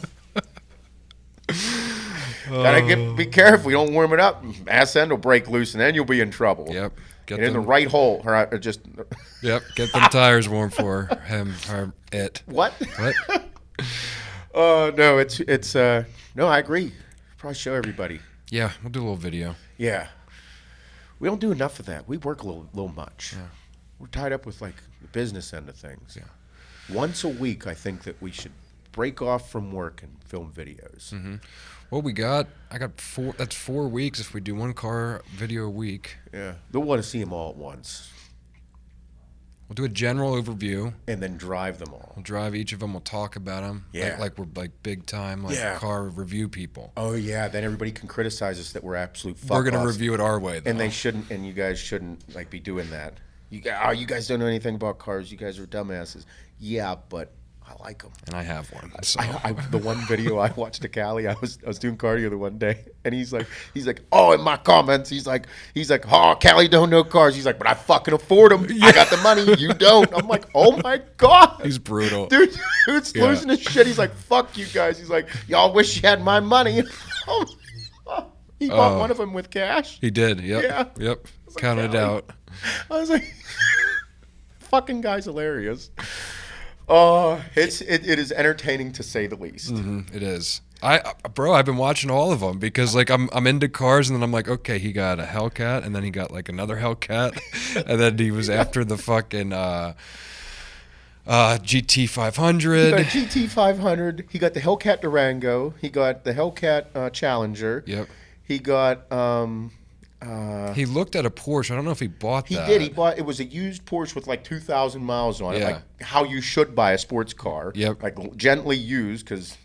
Be careful. You don't warm it up. Ass end will break loose, and then you'll be in trouble. Yep. Get in the right hole. Or just. Yep. Get them tires warm for him or it. What? What? No, it's no, I agree. Probably show everybody. Yeah, we'll do a little video. Yeah. We don't do enough of that. We work a little much. Yeah. We're tied up with like the business end of things. Yeah. Once a week, I think that we should break off from work and film videos. Mm-hmm. Well, I got 4. That's 4 weeks if we do 1 car video a week. Yeah. They'll want to see them all at once. We'll do a general overview. And then drive them all. We'll drive each of them. We'll talk about them. Yeah. Like we're like big time car review people. Oh yeah. Then everybody can criticize us that we're absolute fuck We're gonna offs. review it our way, though. And they shouldn't. And you guys shouldn't like be doing that. You guys don't know anything about cars. You guys are dumbasses. Yeah, but I like them. And I have one. So. The one video I watched to Cali, I was doing cardio the one day, and he's like, oh, in my comments, he's like, oh, Cali don't know cars. He's like, but I fucking afford them. Yeah. I got the money. You don't. I'm like, oh my god, he's brutal, dude's losing his shit. He's like, fuck you guys. He's like, y'all wish you had my money. He bought one of them with cash. He did. Yep. Yeah. Yep. Counted it out. I was like, fucking guy's hilarious. Oh, it is entertaining to say the least. Mm-hmm, it is. I've been watching all of them because like I'm into cars, and then I'm like, okay, he got a Hellcat, and then he got like another Hellcat, and then he was after the fucking GT 500. He got a GT 500. He got the Hellcat Durango. He got the Hellcat Challenger. Yep. He got. He looked at a Porsche. I don't know if he bought that. He did. He bought. It was a used Porsche with like 2,000 miles on it, Yeah. like how you should buy a sports car. Yep. Like gently used because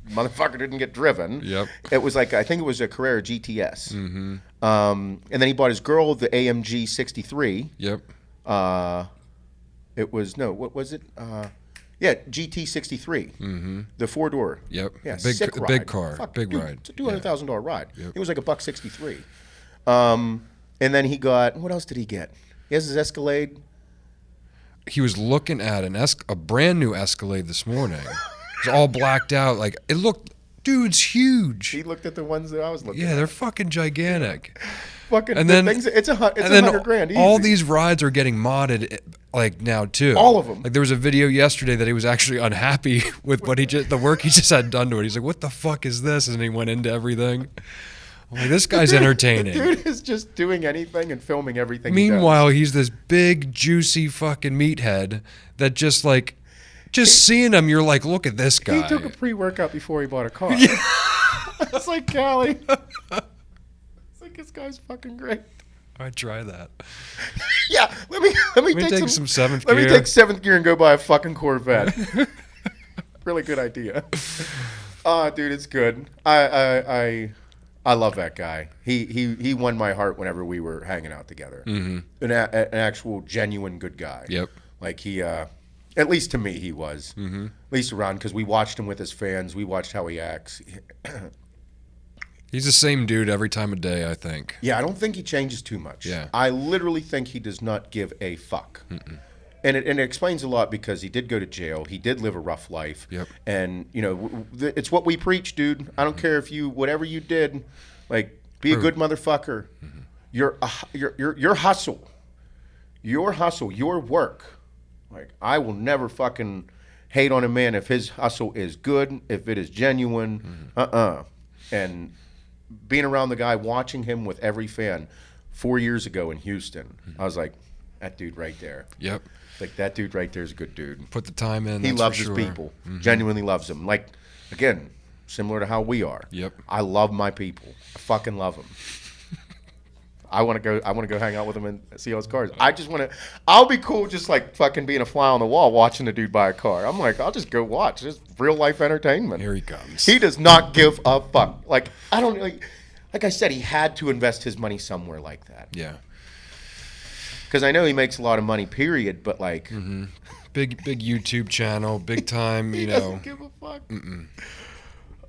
motherfucker didn't get driven. Yep. It was like I think it was a Carrera GTS. Mm-hmm. And then he bought his girl the AMG 63. Yep. It was what was it? Yeah, GT 63. Mm-hmm. The 4-door. Yep. Yeah, big car. Fuck, big dude, ride. It's a $200,000 ride. Yep. It was like $163. And then he got, what else did he get? He has his Escalade. He was looking at a brand new Escalade this morning. It was all blacked out. Like it looked, dude's huge. He looked at the ones that I was looking at. Yeah, they're fucking gigantic. Fucking, and then it's $100,000 easy. All these rides are getting modded like now too. All of them. Like there was a video yesterday that he was actually unhappy with the work he just had done to it. He's like, "What the fuck is this?" And he went into everything. I'm like, this guy's entertaining. The dude is just doing anything and filming everything. Meanwhile, he's this big, juicy fucking meathead that just seeing him, you're like, look at this guy. He took a pre-workout before he bought a car. Yeah. It's like Cali. It's like this guy's fucking great. I'd try that. Yeah, let me take some seventh gear. Let me take 7th gear and go buy a fucking Corvette. Really good idea. Dude, it's good. I love that guy. He won my heart whenever we were hanging out together. Mm-hmm. An actual genuine good guy. Yep. Like he, at least to me, he was. Mm-hmm. At least around because we watched him with his fans. We watched how he acts. He's the same dude every time of day, I think. Yeah, I don't think he changes too much. Yeah. I literally think he does not give a fuck. Mm-mm. And it explains a lot because he did go to jail. He did live a rough life. Yep. And, it's what we preach, dude. I don't care if whatever you did, like, be a good motherfucker. Mm-hmm. Your hustle, your work. Like, I will never fucking hate on a man if his hustle is good, if it is genuine. Mm-hmm. And being around the guy, watching him with every fan 4 years ago in Houston, I was like, that dude right there. Yep. Like, that dude right there is a good dude. Put the time in. He loves his people. Mm-hmm. Genuinely loves them. Like, again, similar to how we are. Yep. I love my people. I fucking love them. I want to go hang out with him and see those cars. I'll be cool just like fucking being a fly on the wall watching the dude buy a car. I'm like, I'll just go watch. Just real life entertainment. Here he comes. He does not give a fuck. Like, I don't like I said, he had to invest his money somewhere like that. Yeah. Because I know he makes a lot of money, period, but like... Big YouTube channel, big time, he you know. doesn't give a fuck.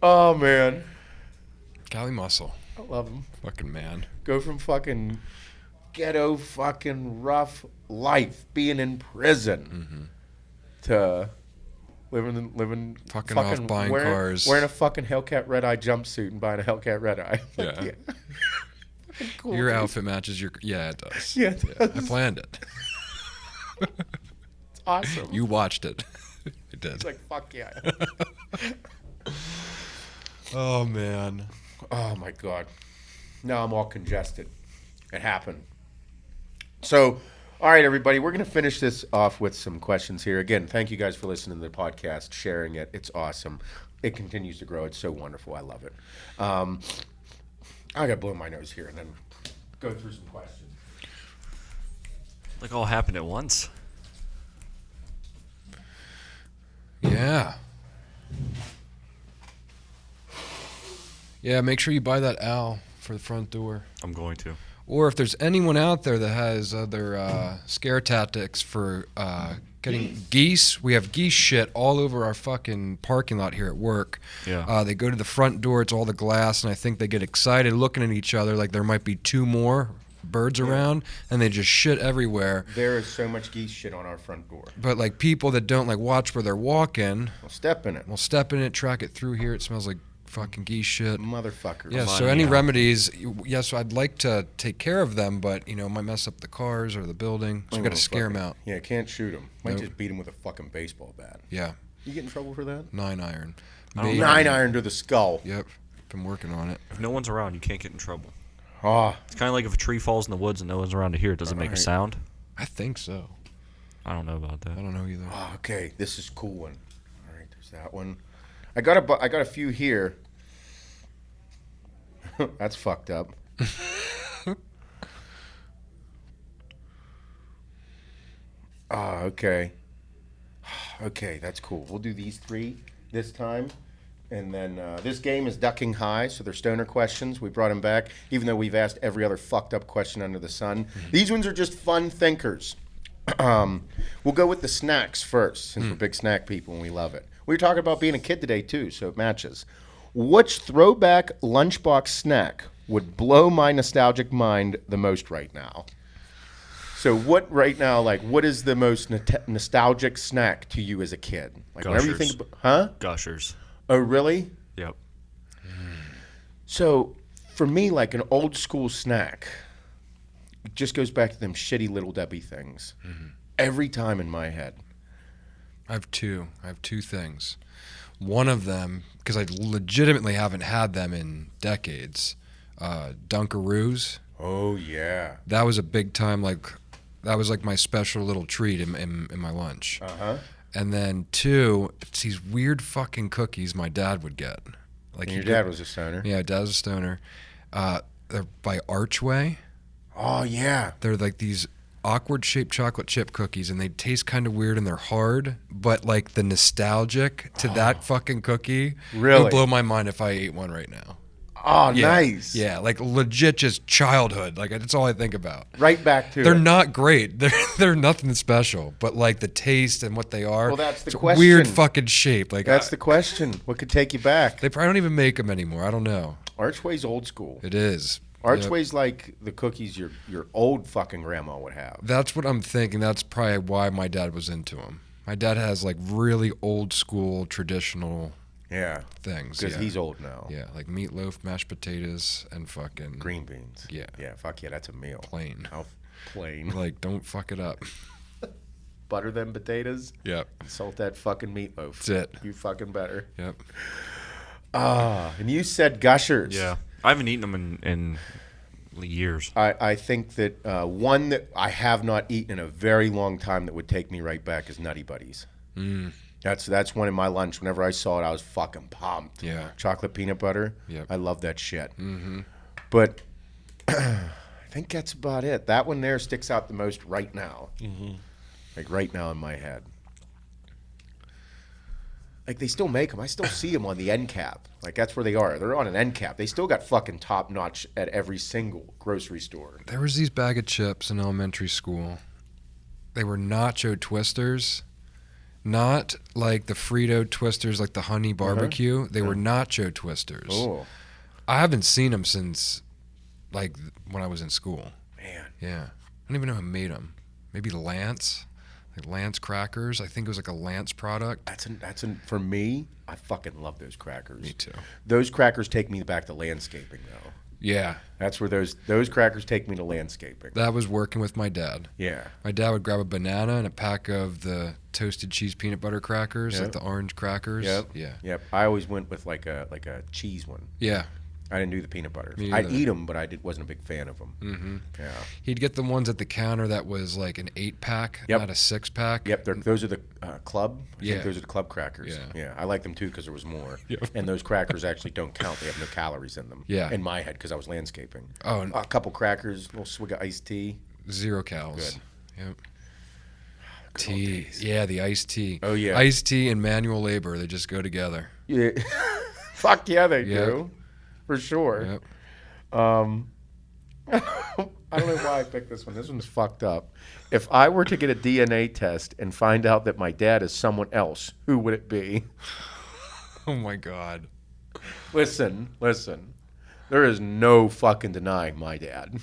Oh, man. Cali Muscle. I love him. Fucking man. Go from fucking ghetto fucking rough life, being in prison, to living Fucking off buying cars. wearing a fucking Hellcat Red Eye jumpsite and buying a Hellcat Red Eye. Yeah. Cool, Your dude. outfit matches your... Yeah, it does. Yeah, it does. I planned it. It's awesome. You watched it. It did. It's like, fuck yeah. Oh, man. Oh my God. Now I'm all congested. It happened. So, all right, everybody, we're going to finish this off with some questions here. Again, thank you guys for listening to the podcast, sharing it. It's awesome. It continues to grow. It's so wonderful. I love it. I got to blow my nose here and then go through some questions. Like all happened at once. Yeah. Yeah, make sure you buy that owl for the front door. I'm going to. Or if there's anyone out there that has other scare tactics for getting geese, we have geese shit all over our fucking parking lot here at work. Yeah. They go to the front door, it's all the glass, and I think they get excited looking at each other like there might be two more birds around, and they just shit everywhere. There is so much geese shit on our front door. But like people that don't like watch where they're walking, We'll step in it. will step in it, track it through here. It smells like fucking geese shit. Motherfuckers. Yeah, Come so on, any yeah. remedies, yes, I'd like to take care of them, but, you know, it might mess up the cars or the building, so we got to scare them out. Yeah, can't shoot them. Might Nope. just beat them with a fucking baseball bat. Yeah, You get in trouble for that? 9-iron. I don't Maybe. know. 9-iron to the skull. Yep, been working on it. If no one's around, you can't get in trouble. Oh, It's kind of like if a tree falls in the woods and no one's around to hear it, does it make a Alright. sound? I think so. I don't know about that. I don't know either. okay. This is a cool one. All right, there's that one. I got a few here. That's fucked up. Okay. Okay, that's cool. We'll do these three this time. And then this game is ducking high, so they're stoner questions. We brought them back, even though we've asked every other fucked up question under the sun. These ones are just fun thinkers. We'll go with the snacks first, since we're big snack people and we love it. We were talking about being a kid today, too, so it matches. Which throwback lunchbox snack would blow my nostalgic mind the most right now? So what right now, like, what is the most nostalgic snack to you as a kid? Like, whenever you think, huh? Gushers. Oh, really? Yep. So for me, like an old school snack, it just goes back to them shitty Little Debbie things. Every time in my head. I have two things. One of them, because I legitimately haven't had them in decades, Dunkaroos. Oh, yeah. That was a big time, like, that was like my special little treat in my lunch. Uh-huh. And then two, it's these weird fucking cookies my dad would get. Like And your he'd dad get- was a stoner. Yeah, dad was a stoner. They're by Archway. Oh, yeah. They're like these awkward shaped chocolate chip cookies, and they taste kind of weird and they're hard, but like the nostalgic to that fucking cookie it Really? would blow my mind if I ate one right now. Oh, Yeah. nice. Yeah, like legit just childhood. Like that's all I think about. Right back to They're it. not great. They're nothing special, but like the taste and what they are. Well, that's the it's a question. weird fucking shape. Like That's the question. What could take you back? they probably don't even make them anymore. I don't know. Archway's old school. It is. Archway's like the cookies your old fucking grandma would have. That's what I'm thinking. That's probably why my dad was into them. My dad has like really old school traditional Yeah. things. Because yeah. he's old now. Yeah, like meatloaf, mashed potatoes, and fucking Green beans. Yeah. Yeah, fuck yeah, that's a meal. plain. How plain. Like, don't fuck it up. Butter them potatoes, Yep. salt that fucking meatloaf. That's it. You fucking better. Yep. And you said Gushers. Yeah. I haven't eaten them in years. I think that one that I have not eaten in a very long time that would take me right back is Nutty Buddies. That's one in my lunch. Whenever I saw it, I was fucking pumped. Yeah. Chocolate peanut butter. Yep. I love that shit. But I think that's about it. That one there sticks out the most right now. Like right now in my head. Like, they still make them. I still see them on the end cap. Like, that's where they are. They're on an end cap. They still got fucking top notch at every single grocery store. There was these bag of chips in elementary school. They were nacho twisters. Not like the Frito twisters, like the honey barbecue. They were nacho twisters. Oh, I haven't seen them since, like, when I was in school. man. Yeah. I don't even know who made them. Maybe Lance? Like Lance crackers. I think it was like a Lance product. For me, I fucking love those crackers. Me too. Those crackers take me back to landscaping, though. Yeah. That's where those crackers take me to landscaping. That was working with my dad. Yeah. My dad would grab a banana and a pack of the toasted cheese peanut butter crackers, like the orange crackers. Yep. Yeah. Yep. I always went with like a cheese one. Yeah. I didn't do the peanut butter. Me I'd either. eat them, but wasn't a big fan of them. Mm-hmm. Yeah. He'd get the ones at the counter that was like an 8-pack, Yep. not a 6-pack. Yep. Those are the club. I Yeah. think those are the club crackers. Yeah. I like them too because there was more. Yep. And those crackers actually don't count. They have no calories in them. Yeah. In my head because I was landscaping. Oh, and A couple crackers, a little swig of iced tea. 0 cals. Good. Yep. Good old Tea. days. Yeah, the iced tea. Oh, yeah. Iced tea and manual labor, they just go together. Yeah. Fuck yeah, they Yep. do. For sure. Yep. I don't know why I picked this one. This one's fucked up. If I were to get a DNA test and find out that my dad is someone else, who would it be? Oh my God. Listen. There is no fucking denying my dad.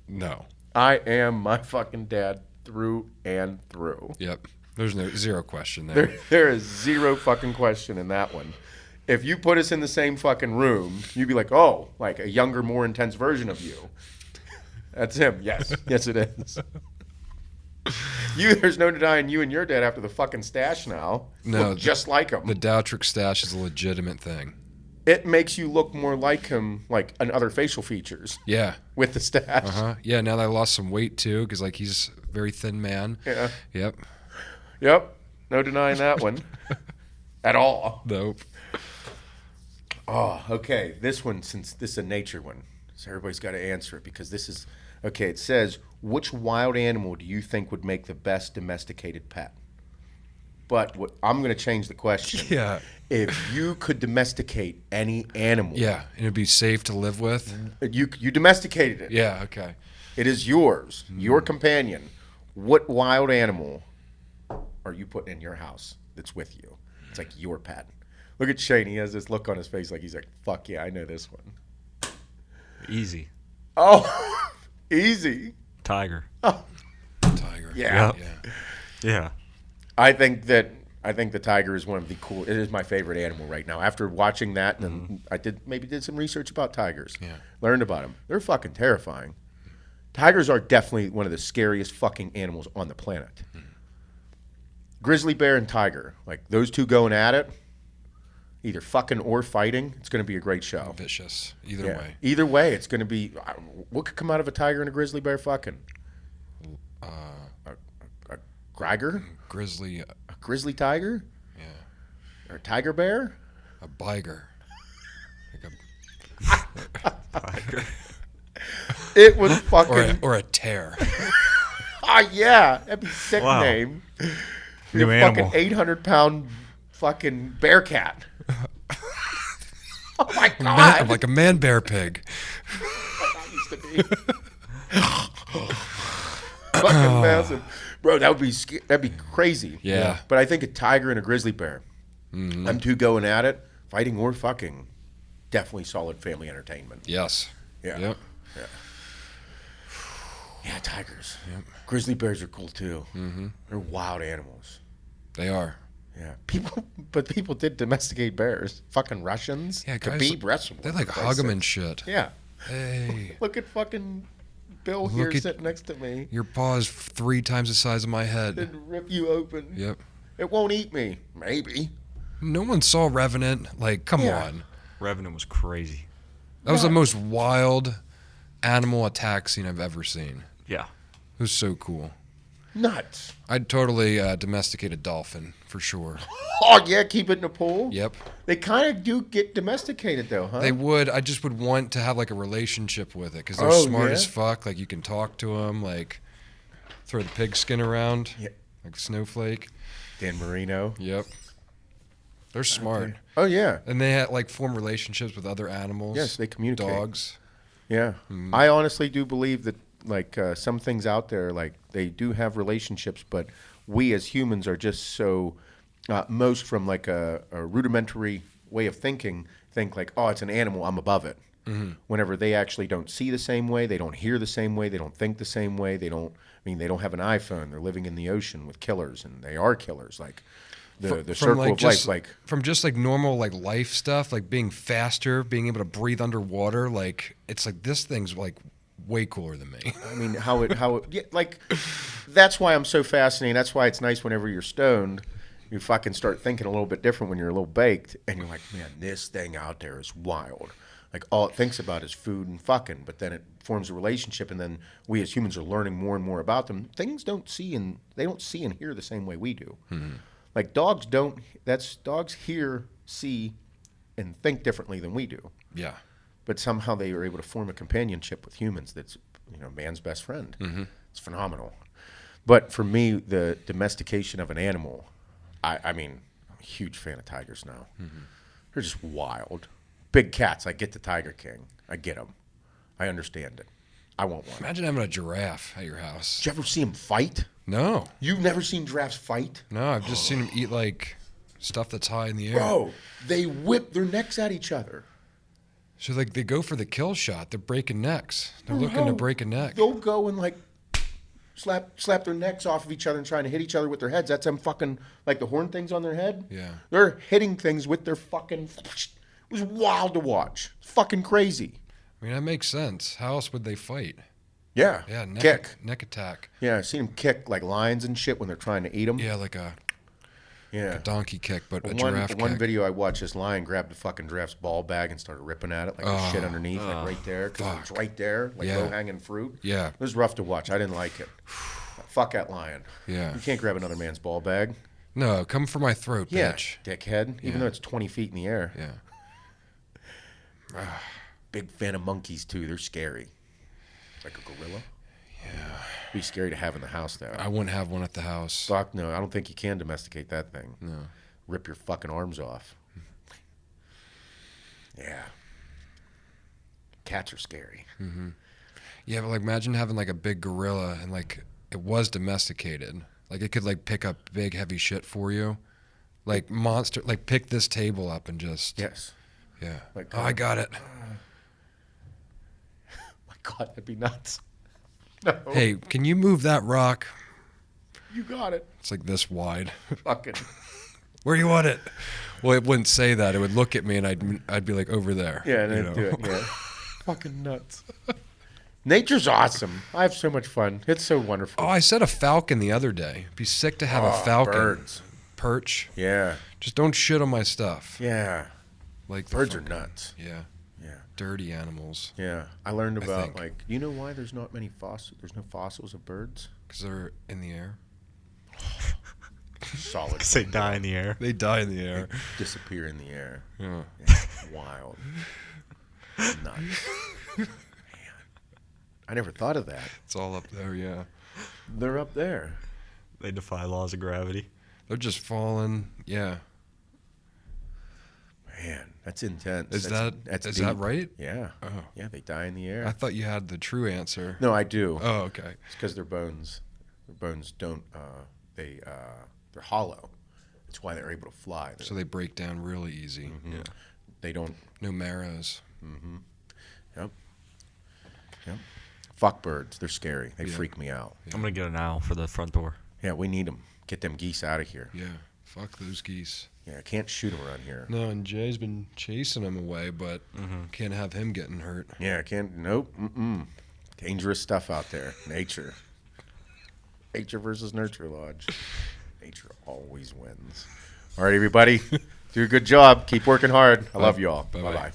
No. I am my fucking dad through and through. Yep. There's no 0 question there. There is 0 fucking question in that one. If you put us in the same fucking room, you'd be like, oh, like a younger, more intense version of you. That's him. Yes. Yes, it is. There's no denying you and your dad after the fucking stash now. No, Look just like him. The Dautrich stash is a legitimate thing. It makes you look more like him, like in other facial features Yeah. with the stash. Uh-huh. Yeah, now that I lost some weight too, because like he's a very thin man. Yeah. Yep. Yep. No denying that one. At all. Nope. Oh, okay. This one, since this is a nature one, so everybody's got to answer it because this is okay. It says, which wild animal do you think would make the best domesticated pet? But I'm going to change the question. Yeah. If you could domesticate any animal, Yeah, and it'd be safe to live with. you domesticated it. Yeah, okay. It is yours, your companion. What wild animal are you putting in your house that's with you? It's like your pet. Look at Shane. He has this look on his face like he's like, fuck yeah, I know this one. Easy. Oh, easy. Tiger. Tiger. Yeah. Yeah. Yeah. I think the tiger is one of the cool. It is my favorite animal right now. After watching that, and I did some research about tigers. Yeah. Learned about them. They're fucking terrifying. Tigers are definitely one of the scariest fucking animals on the planet. Grizzly bear and tiger, like those two going at it, either fucking or fighting. It's going to be a great show. Vicious. Either Yeah. way. Either way, it's going to be. What could come out of a tiger and a grizzly bear fucking? A griger? Grizzly. A grizzly tiger? Yeah. Or a tiger bear? A biger. Tiger. It was fucking. Or a tear. Ah, yeah. That'd be a sick Wow. name. New a animal. fucking 800-pound fucking bear cat. Oh my god. Like a man bear pig. That used to be. Fucking massive. Bro, that'd be crazy. Yeah. But I think a tiger and a grizzly bear. Them two going at it, fighting or fucking. Definitely solid family entertainment. Yes. Yeah. Yep. Yeah, tigers. Yep. Grizzly bears are cool too. Mm-hmm. They're wild animals. They are. Yeah, people did domesticate bears. Fucking Russians. Yeah, guys. Khabib wrestled. They like for hug them Christ's and sake. shit. Yeah. Hey. Look at fucking Bill here Look at- sitting next to me. Your paw is 3 times the size of my head. It'd rip you open. Yep. It won't eat me. Maybe. No one saw Revenant. Like, come Yeah. on. Revenant was crazy. That was the most wild animal attack scene I've ever seen. Yeah. It was so cool. Nuts. I'd totally domesticate a dolphin for sure. Oh yeah, keep it in the pool. Yep. They kind of do get domesticated though, huh? They would. I just would want to have like a relationship with it because they're Oh, smart yeah? as fuck. Like you can talk to them. Like throw the pig skin around. Yeah. Like Snowflake. Dan Marino. Yep. They're smart. Oh yeah. And they had like form relationships with other animals. Yes, they communicate. Dogs. Yeah. I honestly do believe that like some things out there, like they do have relationships, but we as humans are just so most from like a rudimentary way of thinking, think like, oh, it's an animal, I'm above it. Whenever they actually don't see the same way, they don't hear the same way, they don't think the same way, they don't have an iPhone, they're living in the ocean with killers, and they are killers. Like the circle like of just, life, like from just like normal like life stuff, like being faster, being able to breathe underwater, like it's like this thing's like way cooler than me. I mean, how it yeah, like that's why I'm so fascinated. That's why it's nice whenever you're stoned, you fucking start thinking a little bit different when you're a little baked, and you're like, man, this thing out there is wild. Like all it thinks about is food and fucking, but then it forms a relationship, and then we as humans are learning more and more about them. Things they don't see and hear the same way we do. Like dogs don't. Dogs hear, see, and think differently than we do. Yeah. But somehow they are able to form a companionship with humans. That's man's best friend. It's phenomenal. But for me, the domestication of an animal, I mean, I'm a huge fan of tigers now. They're just wild. Big cats. I get the Tiger King. I get them. I understand it. I want one. Imagine having a giraffe at your house. Did you ever see them fight? No. You've never seen giraffes fight? No, I've just seen them eat like stuff that's high in the air. Bro, they whip their necks at each other. So like they go for the kill shot. They're breaking necks. They're looking to break a neck. They'll go and like slap their necks off of each other and trying to hit each other with their heads. That's them fucking like the horn things on their head. Yeah. They're hitting things with their fucking. It was wild to watch. Fucking crazy. I mean, that makes sense. How else would they fight? Yeah. Yeah, neck attack. Yeah, I've seen them kick like lions and shit when they're trying to eat them. Yeah, like a Yeah. donkey kick, but a giraffe kick. One video I watched, this lion grabbed the fucking giraffe's ball bag and started ripping at it, like the shit underneath, like right there, because it's right there, like low-hanging fruit. Yeah. It was rough to watch. I didn't like it. Fuck that lion. Yeah. You can't grab another man's ball bag. No, come for my throat, Yeah, bitch. dickhead. Even though it's 20 feet in the air. Yeah. Big fan of monkeys, too. They're scary. Like a gorilla. Yeah. Be scary to have in the house, though. I wouldn't have one at the house. Fuck no. I don't think you can domesticate that thing. No. Rip your fucking arms off. Yeah. Cats are scary. Yeah, but like imagine having like a big gorilla and like it was domesticated. Like it could like pick up big heavy shit for you. Like monster, like pick this table up and just. Yes. Yeah. Like, I got it. My God, that'd be nuts. No. Hey, can you move that rock? You got it. It's like this wide. Fucking. Where do you want it? Well, it wouldn't say that. It would look at me and I'd be like over there. Yeah, and then do it. Yeah. Fucking nuts. Nature's awesome. I have so much fun. It's so wonderful. Oh, I said a falcon the other day. It'd be sick to have a falcon. Birds. Perch. Yeah. Just don't shit on my stuff. Yeah. Like Birds are nuts. Yeah. Yeah. Dirty animals. Yeah. I learned about think. like, you know why there's not many fossils? There's no fossils of birds. Because they're in the air. Solid. They die in the air. They die in the air. Disappear in the air. Yeah. Yeah. Wild. Nuts. Man. I never thought of that. It's all up there, yeah. They're up there. They defy laws of gravity. They're just falling. Yeah. Man, that's intense. Is that's that deep. right? Yeah. Oh. Yeah, they die in the air. I thought you had the true answer. No, I do. Oh, okay. It's because their bones don't. They're hollow. That's why they're able to fly. So they break down really easy. Yeah. They don't. No marrows. Yep. Yep. Fuck birds. They're scary. They freak me out. I'm gonna get an owl for the front door. Yeah, we need them. Get them geese out of here. Yeah. Fuck those geese. Yeah, I can't shoot them around here. No, and Jay's been chasing them away, but can't have him getting hurt. Yeah, I can't. Nope. Dangerous stuff out there. Nature. Nature versus nurture, Lodge. Nature always wins. All right, everybody. Do a good job. Keep working hard. I love you all. Bye-bye. Bye-bye.